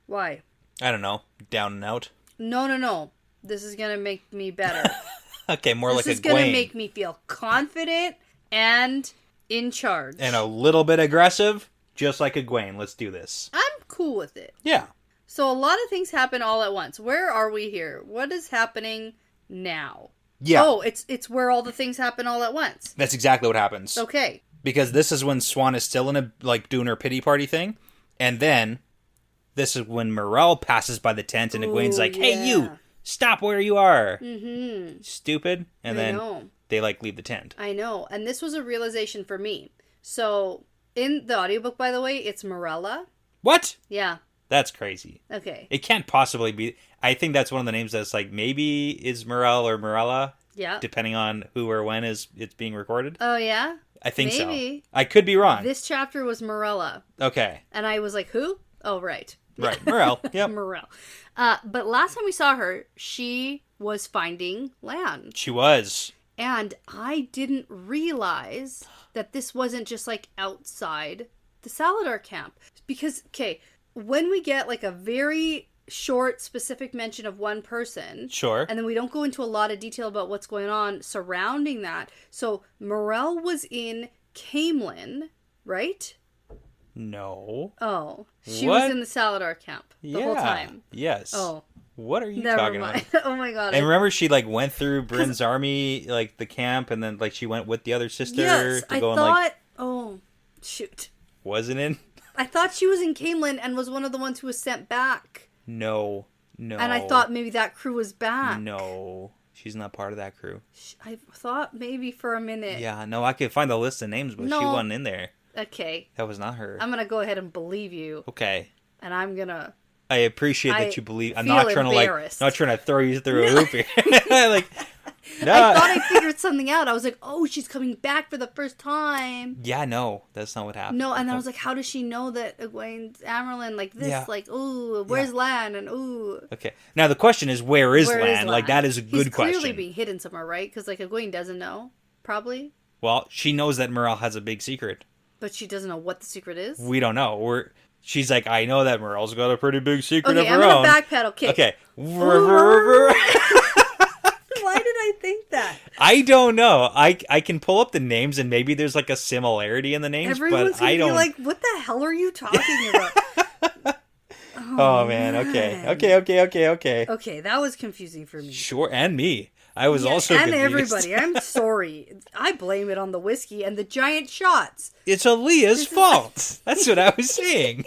Why? I don't know. Down and out. No. This is going to make me better. Okay, more like a Gwaine. This is going to make me feel confident and in charge. And a little bit aggressive, just like a Gwaine. Let's do this. I'm cool with it. Yeah. So a lot of things happen all at once. Where are we here? What is happening now? Yeah. Oh, it's where all the things happen all at once. That's exactly what happens. Okay. Because this is when Swan is still in a, like, doing her pity party thing. And then, this is when Morel passes by the tent and Egwene's like, hey, you! Stop where you are! Mm-hmm. Stupid. And then they, like, leave the tent. I know. And this was a realization for me. So, in the audiobook, by the way, it's Morella. What? Yeah. That's crazy. Okay. It can't possibly be... I think that's one of the names that's, like, maybe is Morel or Morella. Yeah. Depending on who or when it's being recorded. Oh, yeah? I think maybe. so. I could be wrong. This chapter was Morella. Okay. And I was like, who? Oh, right. Right. Morel. Yep. Morel. But last time we saw her, she was finding land. She was. And I didn't realize that this wasn't just, like, outside the Saladar camp. Because, okay, when we get, like, a very short, specific mention of one person. Sure. And then we don't go into a lot of detail about what's going on surrounding that. So, Morel was in Camelin, right? No. Oh. She was in the Saladar camp the whole time. Yes. Oh. What are you Never talking mind. about? Oh my god. And remember she, like, went through Bryn's army, like, the camp, and then, like, she went with the other sister yes, to I go thought... and, like... Oh, shoot. Wasn't in? I thought she was in Camelin and was one of the ones who was sent back. No. And I thought maybe that crew was back. No. She's not part of that crew. I thought maybe for a minute. Yeah, no, I could find the list of names, but she wasn't in there. Okay. That was not her. I'm going to go ahead and believe you. Okay. And I'm going to... I appreciate that you believe. I'm not trying embarrassed. to, like, not trying to throw you through a hoop here. Like, no. I thought I figured something out. I was like, oh, she's coming back for the first time. Yeah, no, that's not what happened. No, and then I was like, how does she know that Egwene's Amyrlin, like this, like, ooh, where's Lan, and ooh. Okay, now the question is, where is Lan? Like, that is a good question. He's clearly being hidden somewhere, right? Because, like, Egwene doesn't know, probably. Well, she knows that Morel has a big secret. But she doesn't know what the secret is? We don't know. She's like, I know that Morel's got a pretty big secret of her own. own. Okay, I'm going to backpedal. Okay. Why did I think that? I don't know. I can pull up the names and maybe there's like a similarity in the names, Everyone's but I don't. Be like, what the hell are you talking about? Oh man. Okay. Okay, that was confusing for me. Sure, and me. I was also and confused. Everybody. I'm sorry. I blame it on the whiskey and the giant shots. It's Aaliyah's fault. That's what I was saying.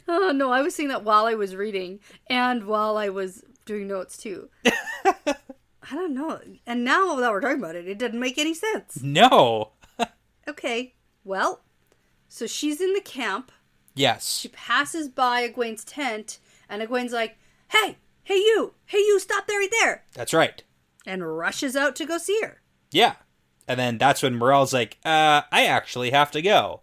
Oh no, I was saying that while I was reading and while I was doing notes too. I don't know. And now that we're talking about it, it doesn't make any sense. No. Okay. Well, so she's in the camp. Yes. She passes by Egwene's tent, and Egwene's like, hey, you, stop there, right there. That's right. And rushes out to go see her. Yeah. And then that's when Morel's like, I actually have to go.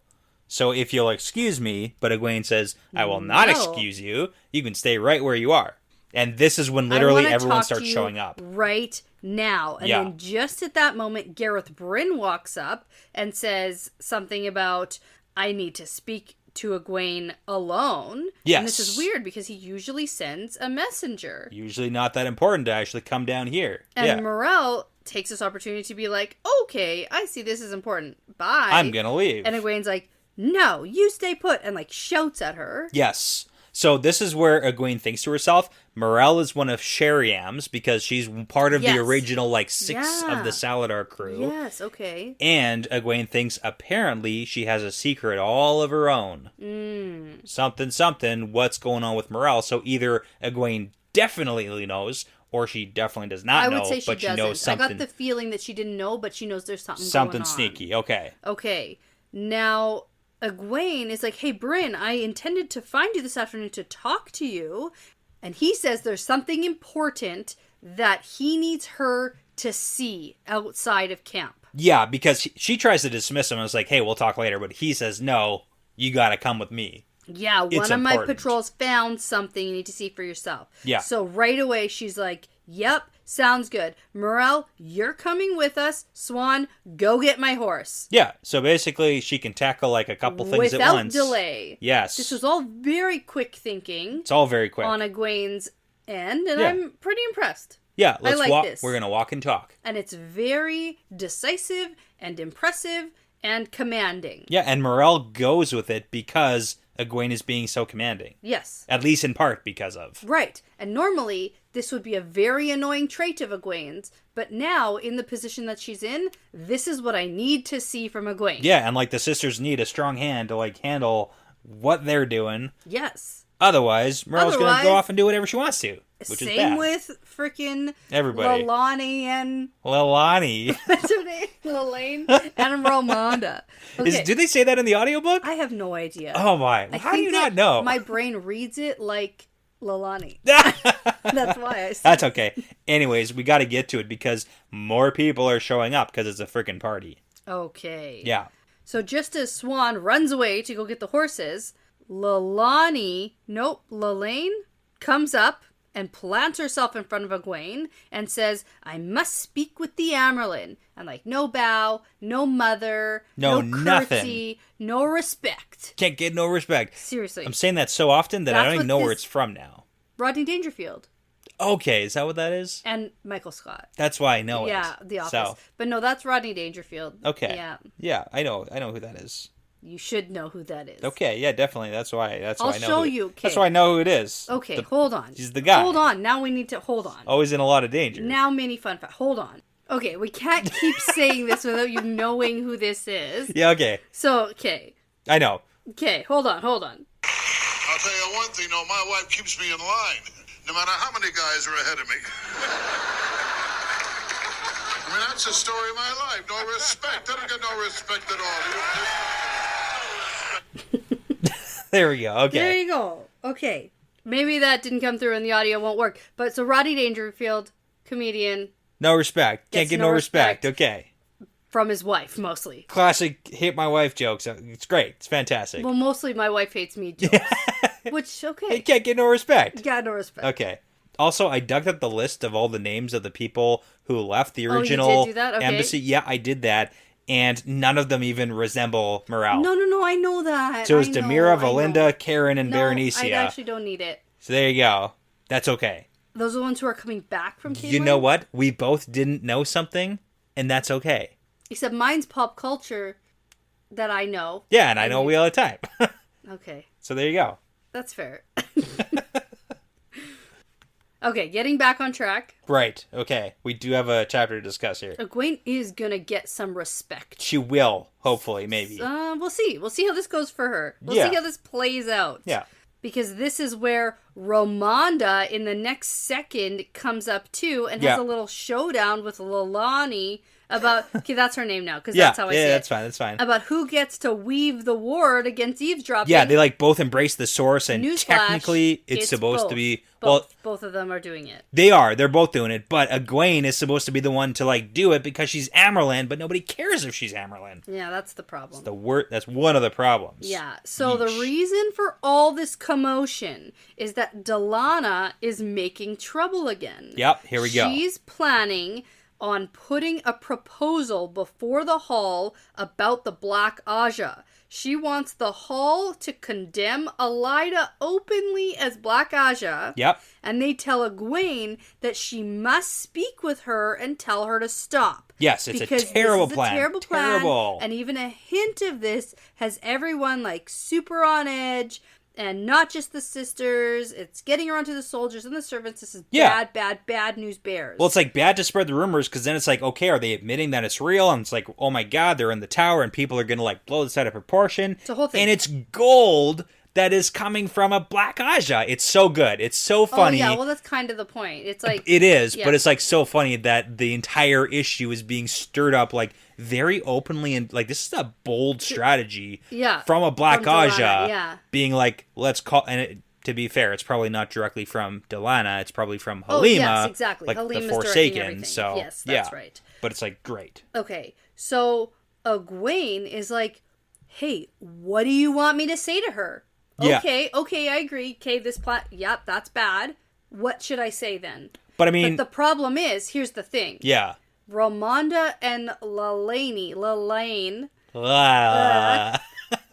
So if you'll excuse me, but Egwene says, I will not excuse you. You can stay right where you are. And this is when literally everyone starts showing up. Right now. And then just at that moment, Gareth Bryn walks up and says something about, I need to speak to Egwene alone. Yes. And this is weird because he usually sends a messenger. Usually not that important to actually come down here. And Morel takes this opportunity to be like, okay, I see this is important. Bye. I'm gonna leave. And Egwene's like, no, you stay put, and like shouts at her. Yes. So this is where Egwene thinks to herself, Morel is one of Sheriam's because she's part of the original, like, 6 of the Saladar crew. Yes, okay. And Egwene thinks apparently she has a secret all of her own. Something, what's going on with Morel. So either Egwene definitely knows, or she definitely does not know, I would say she but she knows something. I got the feeling that she didn't know, but she knows there's something going on. Something sneaky, okay. Okay. Now, Egwene is like, hey, Bryn, I intended to find you this afternoon to talk to you. And he says there's something important that he needs her to see outside of camp. Yeah, because she tries to dismiss him and was like, hey, we'll talk later. But he says, no, you gotta come with me. Yeah, one of my patrols found something you need to see for yourself. Yeah. So right away she's like, Yep, sounds good. Morel, you're coming with us. Swan, go get my horse. Yeah, so basically she can tackle like a couple things at once. Without delay. Yes. This was all very quick thinking. It's all very quick. On Egwene's end, and Yeah. I'm pretty impressed. Yeah, let's like walk. this. We're going to walk and talk. And it's very decisive and impressive and commanding. Yeah, and Morel goes with it because Egwene is being so commanding. Yes. At least in part because of. Right. And normally, this would be a very annoying trait of Egwene's, but now, in the position that she's in, this is what I need to see from Egwene. Yeah, and like the sisters need a strong hand to like handle what they're doing. Yes. Otherwise, Morel's going to go off and do whatever she wants to, which is bad. Same with freaking everybody. Lelani and... Lelani. What's her name? Lelaine and Romanda. Okay. Do they say that in the audiobook? I have no idea. Oh my. How do you not know? My brain reads it like Lelani. That's why I said That's okay. Anyways, we got to get to it because more people are showing up because it's a freaking party. Okay. Yeah. So just as Swan runs away to go get the horses, Lelaine comes up and plants herself in front of Egwene and says, I must speak with the Amyrlin. And like, no bow, no mother, no nothing. courtesy, no respect. Can't get no respect. Seriously. I'm saying that so often that I don't even know where this- it's from now. Rodney Dangerfield. Okay, is that what that is? And Michael Scott. That's why I know it. Yeah, The Office. So, But no, that's Rodney Dangerfield. okay. Yeah. Yeah, I know who that is. You should know who that is. Okay, yeah, definitely. That's why I know. I'll show you. Okay. That's why I know who it is. Okay, hold on. He's the guy. Hold on. Now we need to hold on. Always in a lot of danger. Now mini fun fact. Hold on. Okay, we can't keep saying this without you knowing who this is. Yeah, okay. So, okay. I know. Okay, hold on. I'll tell you one thing, though, my wife keeps me in line, no matter how many guys are ahead of me. I mean, that's the story of my life. No respect. I don't get no respect at all. There we go. Okay. There you go. Okay. Maybe that didn't come through and the audio won't work. But so Rodney Dangerfield, comedian. No respect. Can't Gets get no no respect. respect. Okay. From his wife, mostly. Classic hate my wife jokes. It's great. It's fantastic. Well, mostly my wife hates me jokes. Which, okay. Can't get no respect. Got no respect. Okay. Also, I dug up the list of all the names of the people who left the original you did do that? Okay. embassy. Yeah, I did that. And none of them even resemble Morel. No, I know that. So it was I know, Demira, I know. Valinda, Karen, and No, Berenicia. I actually don't need it. So there you go. That's okay. Those are the ones who are coming back from Caelid? You know what? We both didn't know something, and that's okay. Except mine's pop culture that I know. Yeah, and I know we all the time. Okay. So there you go. That's fair. Okay, getting back on track. Right. Okay. We do have a chapter to discuss here. Egwene is gonna get some respect. She will, hopefully, maybe. We'll see. We'll see how this goes for her. We'll Yeah. see how this plays out. Yeah. Because this is where Romanda, in the next second, comes up too and has Yeah. a little showdown with Lelani about... Okay, that's her name now, because Yeah, that's how I say that's it. fine, that's fine. About who gets to weave the ward against eavesdropping. Yeah, they like both embrace the source, and Newsflash, technically it's supposed both. to be... Both of them are doing it. They're both doing it, but Egwene is supposed to be the one to like do it because she's Amyrlin, but nobody cares if she's Amyrlin. Yeah, that's the problem. That's one of the problems. Yeah, so the Yeesh. reason for all this commotion is that Delana is making trouble again. Yep, here we go. She's planning on putting a proposal before the Hall about the Black Aja. She wants the Hall to condemn Elida openly as Black Aja. Yep. And they tell Egwene that she must speak with her and tell her to stop. Yes, it's Because a terrible this is plan. A terrible plan. Terrible. And even a hint of this has everyone like super on edge. And not just the sisters. It's getting around to the soldiers and the servants. This is bad news bears. Well, it's like bad to spread the rumors because then it's like, okay, are they admitting that it's real? And it's like, oh my god, they're in the tower and people are going to like blow this out of proportion. It's a whole thing. And it's gold that is coming from a Black Aja. It's so good. It's so funny. Oh, yeah, well, that's kind of the point. It's like... It is, yeah. but it's like so funny that the entire issue is being stirred up like very openly, and like this is a bold strategy from a Black Aja being like, let's call, and to be fair, it's probably not directly from Delana, it's probably from Halima. Oh, yes, exactly. Like Halima's the directing Forsaken, everything. so yes, that's right. But it's like great. Okay, so Egwene is like, hey, what do you want me to say to her? Yeah. Okay, I agree. Okay, this yep, that's bad. What should I say then? But I mean... But the problem is, here's the thing. Yeah. Ramonda and Lalaine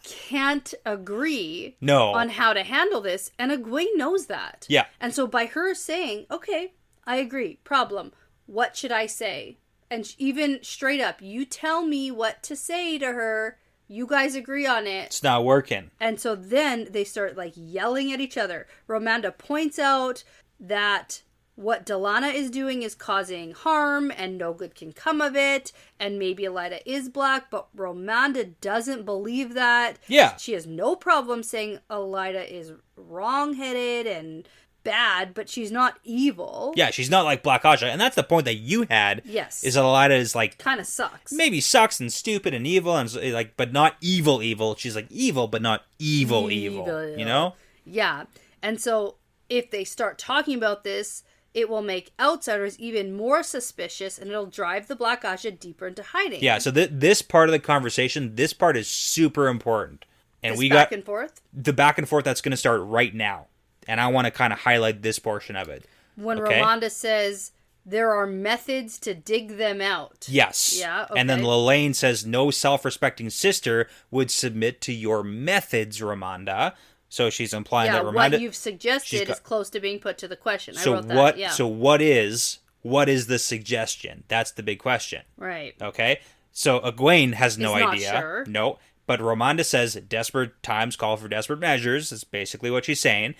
can't agree on how to handle this, and Egwene knows that. Yeah. And so by her saying, okay, I agree, problem, what should I say? And even straight up, you tell me what to say to her, you guys agree on it. It's not working. And so then they start like yelling at each other. Ramonda points out that what Delaina is doing is causing harm and no good can come of it. And maybe Elaida is black, but Ramonda doesn't believe that. Yeah. She has no problem saying Elaida is wrong-headed and bad, but she's not evil. Yeah, she's not like Black Aja. And that's the point that you had. Yes. Is that Elaida is like... kind of sucks. Maybe sucks and stupid and evil, and like, but not evil. She's like evil, but not evil. You know? Yeah. And so if they start talking about this, it will make outsiders even more suspicious, and it'll drive the Black Aja deeper into hiding. Yeah, so this part of the conversation, this part is super important. And this we back got and forth? the back and forth that's going to start right now. And I want to kind of highlight this portion of it. When Ramonda says, there are methods to dig them out. Yes. Yeah, okay. And then Lalaine says, no self-respecting sister would submit to your methods, Ramonda. So she's implying that Ramonda... what you've suggested is close to being put to the question. So I wrote that, yeah. So what is the suggestion? That's the big question. Right. Okay? So Egwene has no idea. Not sure. No. But Ramonda says desperate times call for desperate measures. That's basically what she's saying.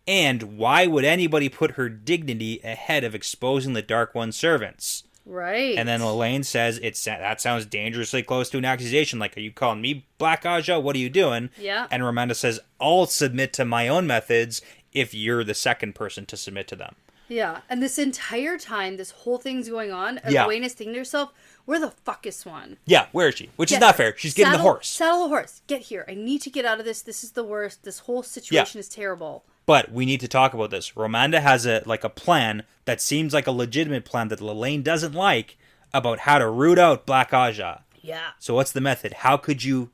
And why would anybody put her dignity ahead of exposing the Dark One's servants? Right. And then Lalaine says, that sounds dangerously close to an accusation. Like, are you calling me Black Aja? What are you doing? Yeah. And Ramonda says, I'll submit to my own methods if you're the second person to submit to them. Yeah. And this entire time, this whole thing's going on, Egwene is thinking to herself, where the fuck is Swan? Yeah, where is she? Which is not fair. She's getting the horse. Saddle the horse. Get here. I need to get out of this. This is the worst. This whole situation is terrible. But we need to talk about this. Ramonda has a plan that seems like a legitimate plan that Lalaine doesn't like about how to root out Black Aja. Yeah. So what's the method? How could you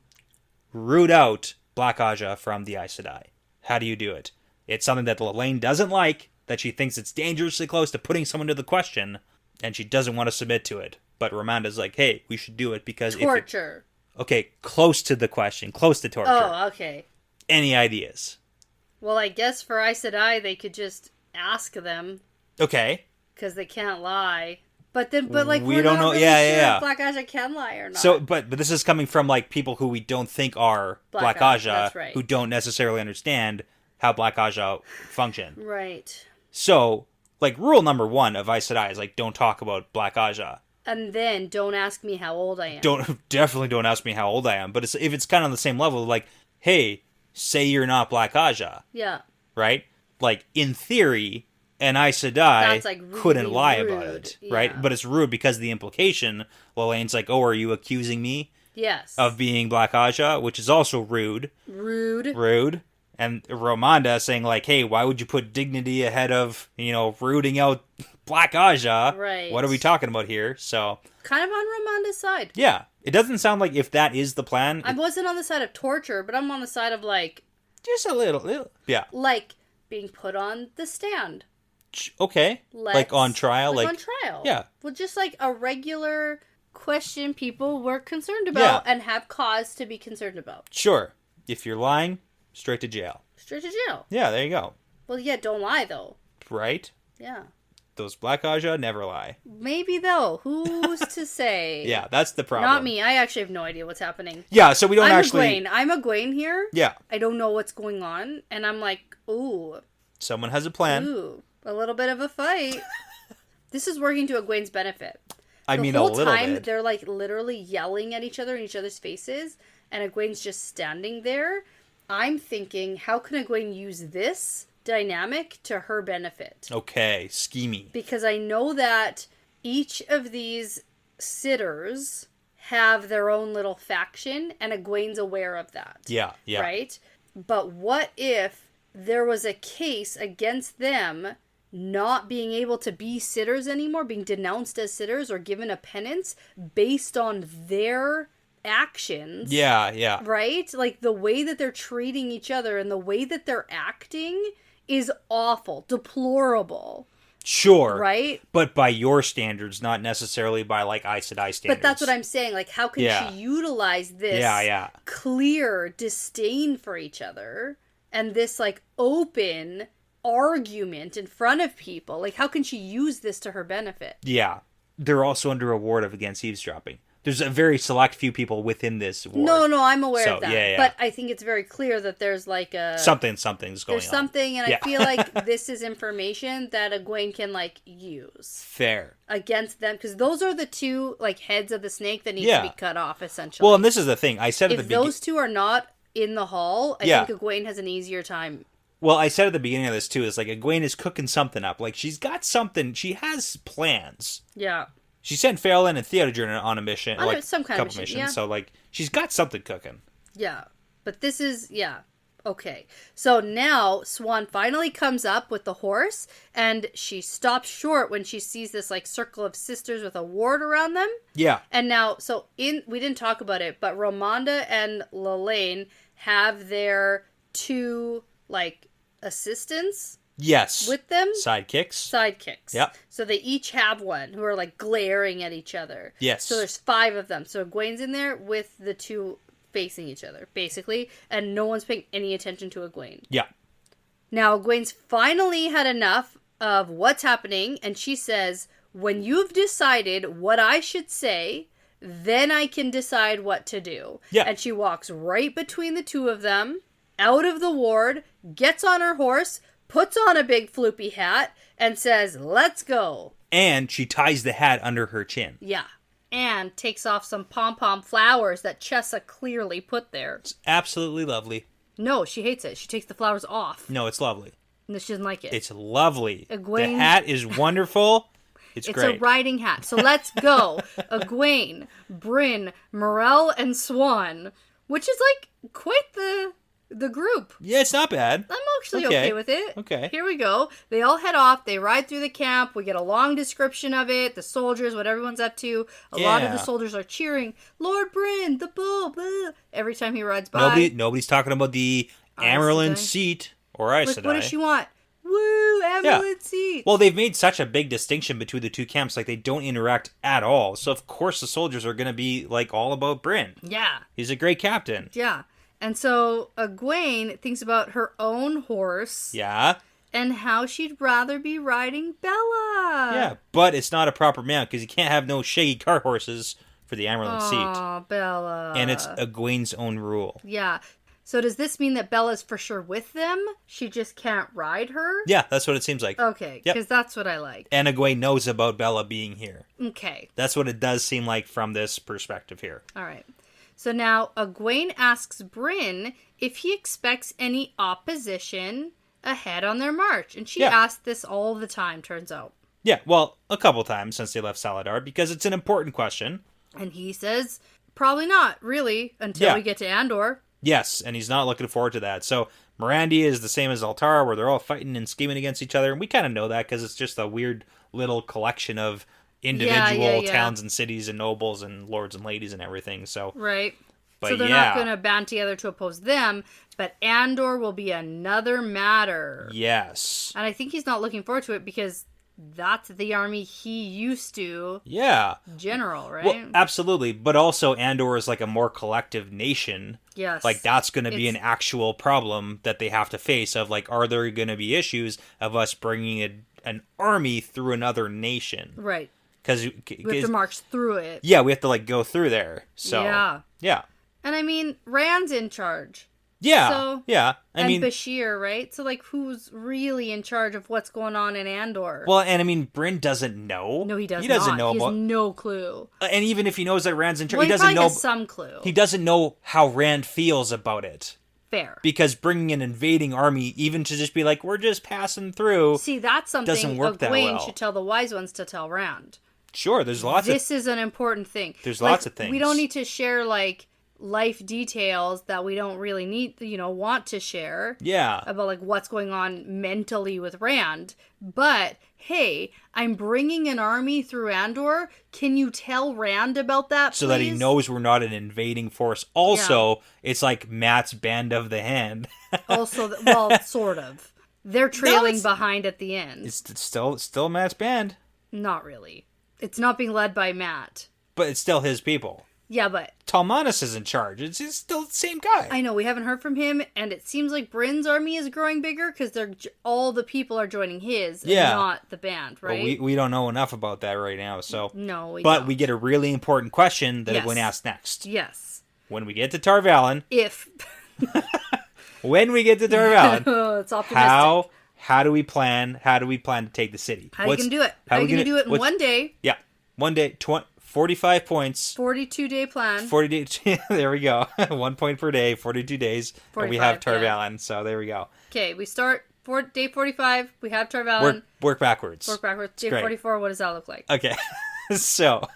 root out Black Aja from the Aes Sedai? How do you do it? It's something that Lalaine doesn't like, that she thinks it's dangerously close to putting someone to the question, and she doesn't want to submit to it. But Ramonda's like, hey, we should do it because torture. Okay, close to the question, close to torture. Oh, okay. Any ideas? Well, I guess for Aes Sedai, they could just ask them. Okay. Because they can't lie. But like, we we're don't not know. really Yeah. if Black Aja can lie or not. So, but this is coming from like people who we don't think are Black Aja, that's right. who don't necessarily understand how Black Aja function. Right. So, like, rule number 1 of Aes Sedai is like, don't talk about Black Aja. And then don't ask me how old I am. Definitely don't ask me how old I am. But if it's kind of on the same level, like, hey, say you're not Black Aja. Yeah. Right? Like, in theory, an Aes Sedai couldn't lie about it. Right? But it's rude because of the implication. Lalane's like, oh, are you accusing me? Yes. Of being Black Aja, which is also rude. Rude. And Ramonda saying, like, hey, why would you put dignity ahead of, rooting out Black Aja? Right. What are we talking about here? So... kind of on Ramonda's side. Yeah. It doesn't sound like if that is the plan... I wasn't on the side of torture, but I'm on the side of, like... just a little. Yeah. Like, being put on the stand. Okay. Like on trial? Like on trial. Yeah. Well, just like a regular question people were concerned about and have cause to be concerned about. Sure. If you're lying, straight to jail. Straight to jail. Yeah, there you go. Well, yeah, don't lie, though. Right? Yeah. Those Black Aja never lie. Maybe, though. Who's to say? Yeah, that's the problem. Not me. I actually have no idea what's happening. Yeah, so we don't I'm Egwene here. Yeah. I don't know what's going on. And I'm like, ooh. Someone has a plan. Ooh. A little bit of a fight. This is working to Egwene's benefit. A little bit. The whole time, they're like literally yelling at each other in each other's faces. And Egwene's just standing there. I'm thinking, how can Egwene use this dynamic to her benefit? Okay, scheming. Because I know that each of these sitters have their own little faction, and Egwene's aware of that. Yeah. Right? But what if there was a case against them not being able to be sitters anymore, being denounced as sitters or given a penance based on their actions? Yeah. Right? Like, the way that they're treating each other and the way that they're acting is awful, deplorable. Sure. Right? But by your standards, not necessarily by, like, Aes Sedai standards. But that's what I'm saying. Like, how can she utilize this clear disdain for each other and this, like, open argument in front of people? Like, how can she use this to her benefit? Yeah. They're also under a ward of against eavesdropping. There's a very select few people within this ward. No, I'm aware of that. Yeah. But I think it's very clear that there's like a... Something's going on. There's something, and I feel like this is information that Egwene can, like, use. Fair. Against them, because those are the two, like, heads of the snake that need to be cut off, essentially. Well, and this is the thing. I said at the beginning... If those two are not in the hall, I think Egwene has an easier time. Well, I said at the beginning of this, too, is like, Egwene is cooking something up. Like, she's got something... She has plans. Yeah. She sent Fealty and Theodogen on a mission, like some kind a of couple mission, missions. So, like, she's got something cooking. Yeah, but this is okay. So now Swan finally comes up with the horse, and she stops short when she sees this like circle of sisters with a ward around them. Yeah, and now we didn't talk about it, but Ramonda and Lelaine have their two like assistants. Yes. With them? Sidekicks. Yep. So they each have one who are like glaring at each other. Yes. So there's 5 of them. So Egwene's in there with the 2 facing each other, basically. And no one's paying any attention to Egwene. Yeah. Now Egwene's finally had enough of what's happening. And she says, when you've decided what I should say, then I can decide what to do. Yeah. And she walks right between the 2 of them, out of the ward, gets on her horse, puts on a big floopy hat, and says, let's go. And she ties the hat under her chin. Yeah. And takes off some pom-pom flowers that Chessa clearly put there. It's absolutely lovely. No, she hates it. She takes the flowers off. No, it's lovely. No, she doesn't like it. It's lovely. Egwene... The hat is wonderful. It's great. It's a riding hat. So let's go. Egwene, Brynn, Morel, and Swan. Which is like quite the group. Yeah, it's not bad. I'm actually okay with it. Okay. Here we go. They all head off. They ride through the camp. We get a long description of it. The soldiers, what everyone's up to. A lot of the soldiers are cheering, Lord Brynn, the bull, blah, every time he rides by. Nobody's talking about the Amyrlin seat or Aes Sedai. What does she want? Woo, Amyrlin seat. Well, they've made such a big distinction between the two camps. Like, they don't interact at all. So, of course, the soldiers are going to be, like, all about Brynn. Yeah. He's a great captain. Yeah. And so Egwene thinks about her own horse. Yeah. And how she'd rather be riding Bella. Yeah, but it's not a proper mount because you can't have no shaggy cart horses for the Amyrlin seat. Oh, Bella. And it's Egwene's own rule. Yeah. So does this mean that Bella's for sure with them? She just can't ride her? Yeah, that's what it seems like. Okay, because that's what I like. And Egwene knows about Bella being here. Okay. That's what it does seem like from this perspective here. All right. So now Egwene asks Brynn if he expects any opposition ahead on their march. And she asks this all the time, turns out. Yeah, well, a couple times since they left Saladar, because it's an important question. And he says, probably not, really, until we get to Andor. Yes, and he's not looking forward to that. So Brandy is the same as Altara, where they're all fighting and scheming against each other. And we kind of know that because it's just a weird little collection of individual towns and cities and nobles and lords and ladies and everything. So right. But so they're not going to band together to oppose them, but Andor will be another matter. Yes. And I think he's not looking forward to it because that's the army he used to. Yeah. General, right? Well, absolutely. But also Andor is like a more collective nation. Yes. Like that's going to be an actual problem that they have to face of like, are there going to be issues of us bringing an army through another nation? Right. Because we have to march through it. Yeah, we have to like go through there. So yeah. And I mean, Rand's in charge. Yeah. So, yeah. I mean, Bashir, right? So like, who's really in charge of what's going on in Andor? Well, and I mean, Brynn doesn't know. No, he doesn't. He doesn't know. He has no clue. And even if he knows that Rand's in charge, he doesn't know. Has some clue. He doesn't know how Rand feels about it. Fair. Because bringing an invading army, even to just be like, we're just passing through. See, that's something doesn't work that well. Egwene should tell the wise ones to tell Rand. Sure, there's lots This is an important thing. There's lots of things. We don't need to share, like, life details that we don't really need, want to share. Yeah. About, like, what's going on mentally with Rand. But, hey, I'm bringing an army through Andor. Can you tell Rand about that, so that he knows we're not an invading force. Also, it's like Matt's Band of the Hand. Also, well, sort of. They're trailing it's- behind at the end. It's still Matt's band. Not really. It's not being led by Matt. But it's still his people. Yeah, but... Talmanis is in charge. It's still the same guy. I know, we haven't heard from him, and it seems like Bryn's army is growing bigger, because all the people are joining his, and not the band, right? But we don't know enough about that right now, so... No, we But don't. we get a really important question that Yes. everyone asks next. Yes. When we get to Tarvalon... If... When we get to Tarvalon... Oh, it's optimistic. How do we plan to take the city? How are you going to do it? How are you going to do it in one day? Yeah. One day, 45 points. 42-day plan. 40 days. There we go. 1 point per day, 42 days. And we have 45, Tarvalon, so there we go. Okay, we start day 45. We have Tarvalon. Work backwards. Day great. 44, what does that look like? Okay. So,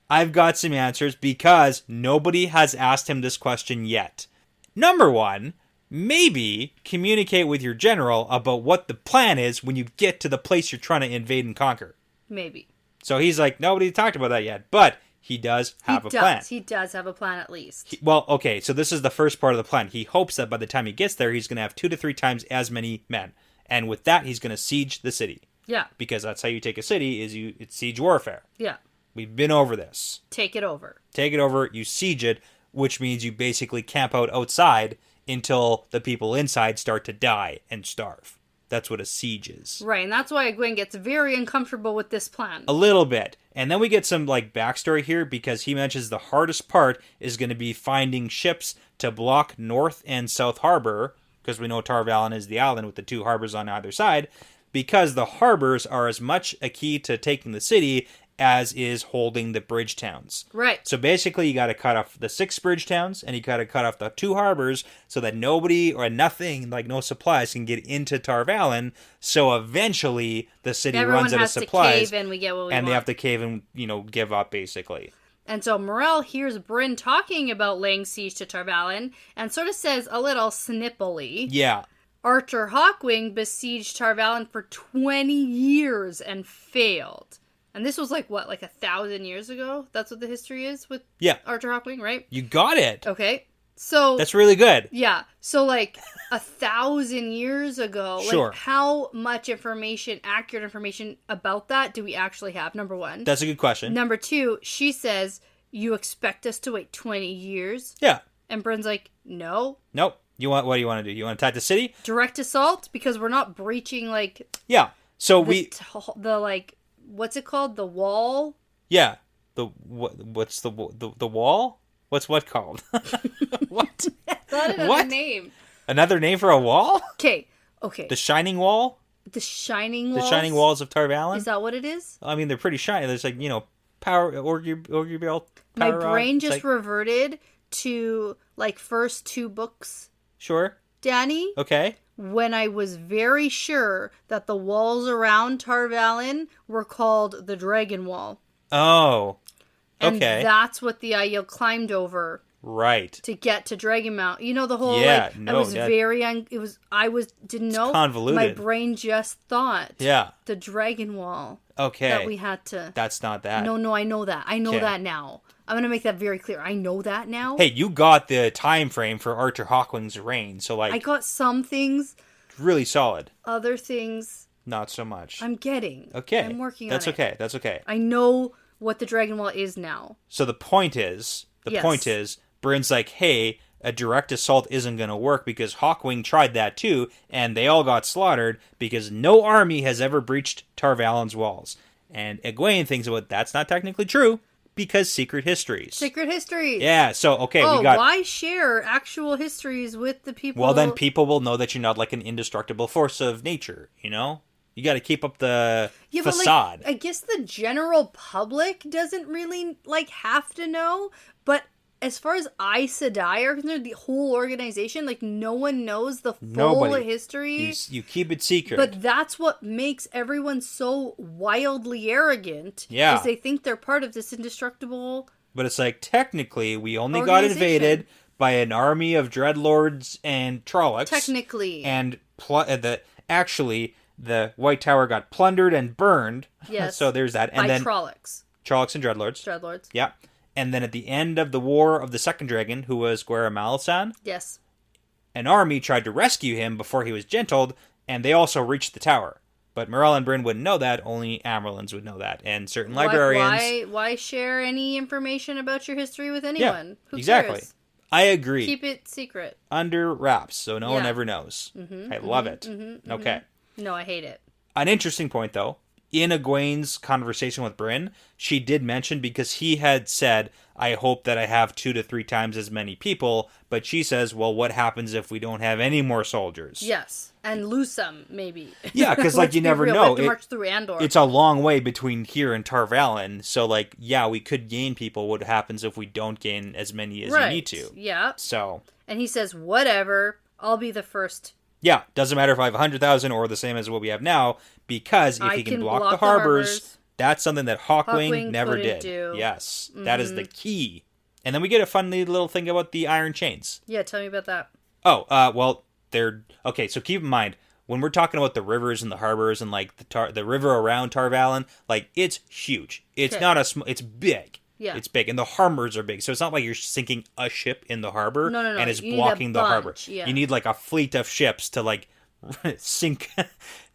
I've got some answers because nobody has asked him this question yet. Number one, maybe communicate with your general about what the plan is when you get to the place you're trying to invade and conquer. Maybe. So he's like, nobody talked about that yet, but he does have a plan. He does have a plan at least. Well, okay, so this is the first part of the plan. He hopes that by the time he gets there, he's going to have 2 to 3 times as many men. And with that, he's going to siege the city. Yeah. Because that's how you take a city, it's siege warfare. Yeah. We've been over this. Take it over. Take it over, you siege it, which means you basically camp out outside until the people inside start to die and starve. That's what a siege is. Right, and that's why Egwene gets very uncomfortable with this plan. A little bit. And then we get some backstory here because he mentions the hardest part is going to be finding ships to block North and South Harbor, because we know Tarvalon is the island with the 2 harbors on either side, because the harbors are as much a key to taking the city as is holding the bridge towns. Right. So basically you got to cut off the 6 bridge towns and you got to cut off the 2 harbors so that nobody or nothing, no supplies can get into Tarvalon. So eventually the city runs out of supplies. Cave and we get what we want. They have to cave and, give up basically. And so Morel hears Bryn talking about laying siege to Tarvalon and sort of says a little snippily. Yeah. Archer Hawkwing besieged Tarvalon for 20 years and failed. And this was 1,000 years ago? That's what the history is with Archer Hawkwing, right? You got it. Okay. So that's really good. Yeah. So 1,000 years ago, sure. How much accurate information about that do we actually have? Number one. That's a good question. Number two, she says, you expect us to wait 20 years? Yeah. And Bryn's like, no. Nope. What do you want to do? You want to attack the city? Direct assault? Because we're not breaching Yeah. So what's it called? The wall? Yeah. What's the wall? What's what called? What? That's another name. Another name for a wall? Okay. The Shining Wall? The Shining Walls? The Shining Walls of Tarvalon? Is that what it is? I mean, they're pretty shiny. There's power, Orgubel. My brain just reverted to first 2 books. Sure. Danny? Okay. When I was very sure that the walls around Tarvalon were called the Dragon Wall. Oh. Okay. And that's what the Aiel climbed over. Right. To get to Dragon Mount. You know the whole I didn't know. It's convoluted. My brain just thought. Yeah. The Dragon Wall. Okay. That we had to. That's not that. No, I know that. I know that now. I'm going to make that very clear. I know that now. Hey, you got the time frame for Archer Hawkwing's reign, so I got some things. Really solid. Other things. Not so much. I'm getting. Okay. I'm working on it. That's okay. I know what the Dragon Wall is now. So the point is, Bryn's like, hey, a direct assault isn't going to work because Hawkwing tried that too, and they all got slaughtered because no army has ever breached Tarvalon's walls. And Egwene thinks, that's not technically true because secret histories. Secret histories. Yeah, so, okay, we got... why share actual histories with the people? Well, then people will know that you're not an indestructible force of nature, You got to keep up the facade. But I guess the general public doesn't really have to know. But as far as Aes Sedai are concerned, the whole organization, no one knows the full history. You keep it secret. But that's what makes everyone so wildly arrogant. Yeah, is they think they're part of this indestructible. But it's technically we only got invaded by an army of dreadlords and Trollocs. Technically, and the White Tower got plundered and burned. Yes. So there's that. And then Trollocs. Trollocs and Dreadlords. Dreadlords. Yeah. And then at the end of the War of the Second Dragon, who was Guerra Malsan. Yes. An army tried to rescue him before he was gentled, And they also reached the tower. But Morel and Bryn wouldn't know that, only Amyrlins would know that. And certain librarians... Why share any information about your history with anyone? Yeah, Who exactly. cares? I agree. Keep it secret. Under wraps, so no one ever knows. I love it. Okay. No, I hate it. An interesting point, though. In Egwene's conversation with Bryn, she did mention, because he had said, I hope that I have 2 to 3 times as many people, but she says, well, what happens if we don't have any more soldiers? Yes, and lose some, maybe. Yeah, because, like, you never know. We have to march through Andor. It's a long way between here and Tarvalon, so, like, yeah, we could gain people. What happens if we don't gain as many as you need to? Yeah. So. And he says, whatever, I'll be the first. Yeah, doesn't matter if I have 100,000 or the same as what we have now, because if he can block the harbors, that's something that Hawkwing never did. Do. Yes, that is the key. And then we get a funny little thing about the iron chains. Yeah, tell me about that. Oh, well, they're... Okay, so keep in mind, when we're talking about the rivers and the harbors and, like, the river around Tarvalon, like, it's huge. It's not a small... It's big. Yeah. It's big, and the harbors are big, so it's not like you're sinking a ship in the harbor and it's blocking the harbor. Yeah. You need, like, a fleet of ships to, like, sink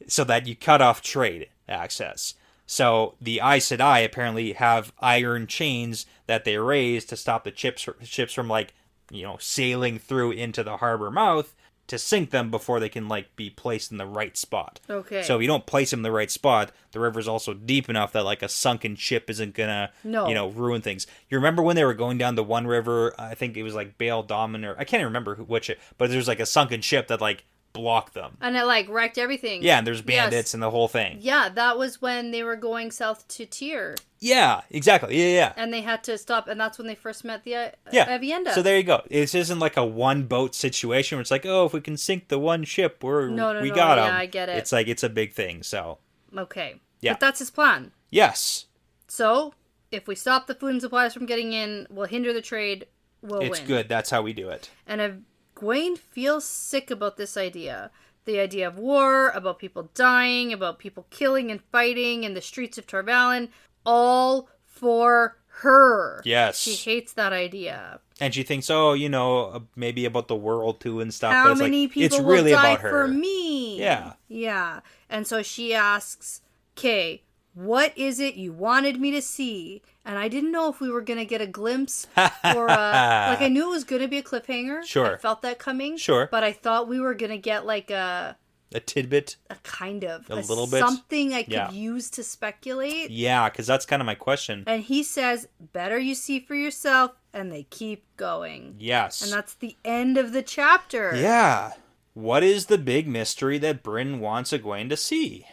so that you cut off trade access. So the Aes Sedai apparently have iron chains that they raise to stop the ships from, like, you know, sailing through into the harbor mouth to sink them before they can, like, be placed in the right spot. Okay. So if you don't place them in the right spot, the river's also deep enough that, like, a sunken ship isn't gonna, you know, ruin things. You remember when they were going down the one river, I think it was, like, Baal Daman, or I can't even remember which, but there's, like, a sunken ship that, like, blocked them. And it, like, wrecked everything. Yeah, and there's bandits and the whole thing. Yeah, that was when they were going south to Tyr. Yeah, exactly. Yeah. And they had to stop, and that's when they first met the Avienda. So there you go. It isn't like a one-boat situation where it's like, oh, if we can sink the one ship, we got them. Yeah, I get it. It's like, it's a big thing, so. Okay. Yeah. But that's his plan. Yes. So, if we stop the food and supplies from getting in, we'll hinder the trade, we'll win. It's good. That's how we do it. And if Egwene feels sick about this idea. The idea of war, about people dying, about people killing and fighting in the streets of Tarvalon, all for her. Yes. She hates that idea. And she thinks, oh, you know, maybe about the world too and stuff. How but it's many like, people it's really will die about her. for me? Yeah. Yeah. And so she asks, okay, what is it you wanted me to see? And I didn't know if we were going to get a glimpse or like, I knew it was going to be a cliffhanger. Sure. I felt that coming. Sure. But I thought we were going to get like a tidbit. A kind of. A little bit. Something I could use to speculate. Yeah, because that's kind of my question. And he says, better you see for yourself. And they keep going. Yes. And that's the end of the chapter. Yeah. What is the big mystery that Bryn wants Egwene to see?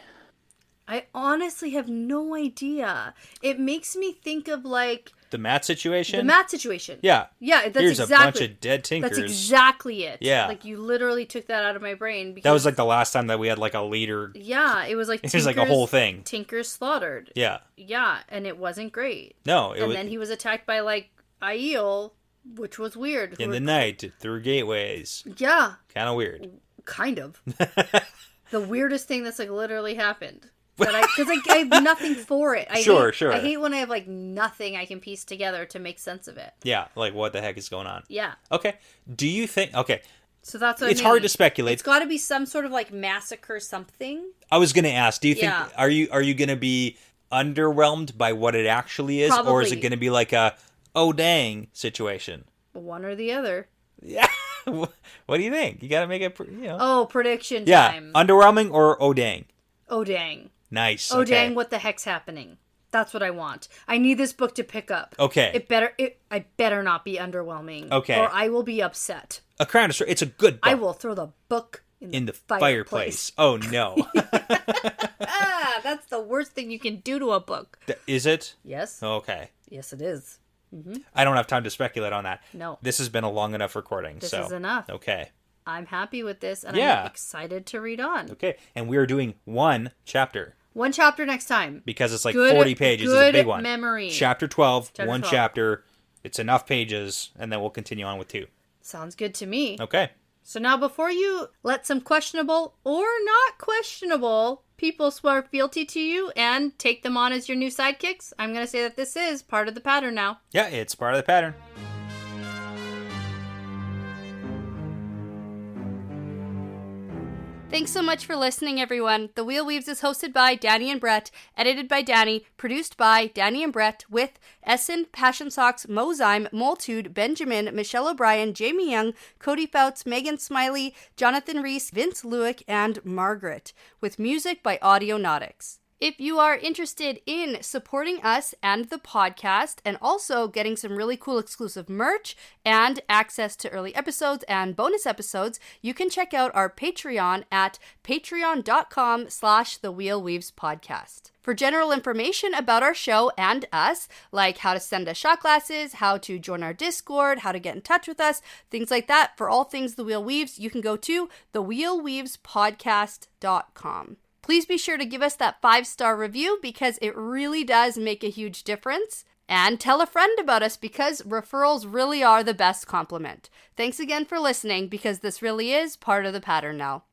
I honestly have no idea. It makes me think of, like... The Matt situation? The Matt situation. Yeah. Yeah, that's Here's exactly... a bunch of dead Tinkers. That's exactly it. Yeah. Like, you literally took that out of my brain. Because, that was, like, the last time that we had, like, a leader... Yeah, it was, like, It was, like, a whole thing. Tinkers slaughtered. Yeah. Yeah, and it wasn't great. No, And then he was attacked by, like, Aiel, which was weird. In the night, through gateways. Yeah. Kind of weird. Kind of. The weirdest thing that's, like, literally happened. Because I have nothing for it. Sure. I hate when I have, like, nothing I can piece together to make sense of it. Yeah, like, what the heck is going on? Yeah. Okay. Do you think... Okay. So that's what it's hard to speculate. It's got to be some sort of, like, massacre something. I was going to ask, do you think... Are you going to be underwhelmed by what it actually is? Probably. Or is it going to be like a, oh, dang situation? One or the other. Yeah. What do you think? You got to make it, you know... Oh, prediction time. Yeah. Underwhelming or oh, dang? Oh, dang. Nice. Oh, dang, what the heck's happening? That's what I want. I need this book to pick up. Okay. I better not be underwhelming. Okay. Or I will be upset. A Crown of Straw, it's a good book. I will throw the book in the fireplace. Oh, no. That's the worst thing you can do to a book. Is it? Yes. Okay. Yes, it is. Mm-hmm. I don't have time to speculate on that. No. This has been a long enough recording. This is enough. Okay. I'm happy with this, and I'm excited to read on. Okay, and we are doing one chapter. One chapter next time. Because it's like 40 pages. It's a big one. Good memory. Chapter 12, chapter. It's enough pages, and then we'll continue on with 2. Sounds good to me. Okay. So now before you let some questionable or not questionable people swear fealty to you and take them on as your new sidekicks, I'm going to say that this is part of the pattern now. Yeah, it's part of the pattern. Thanks so much for listening, everyone. The Wheel Weaves is hosted by Dani and Brett, edited by Dani, produced by Dani and Brett, with Essen, Passion Socks, Mozyme, Moltude, Benjamin, Michelle O'Brien, Jamie Young, Cody Fouts, Megan Smiley, Jonathan Reese, Vince Lewick, and Margaret, with music by Audionautics. If you are interested in supporting us and the podcast, and also getting some really cool exclusive merch and access to early episodes and bonus episodes, you can check out our Patreon at patreon.com/thewheelweavespodcast. For general information about our show and us, like how to send us shot glasses, how to join our Discord, how to get in touch with us, things like that, for all things The Wheel Weaves, you can go to thewheelweavespodcast.com. Please be sure to give us that 5-star review because it really does make a huge difference. And tell a friend about us because referrals really are the best compliment. Thanks again for listening because this really is part of the pattern now.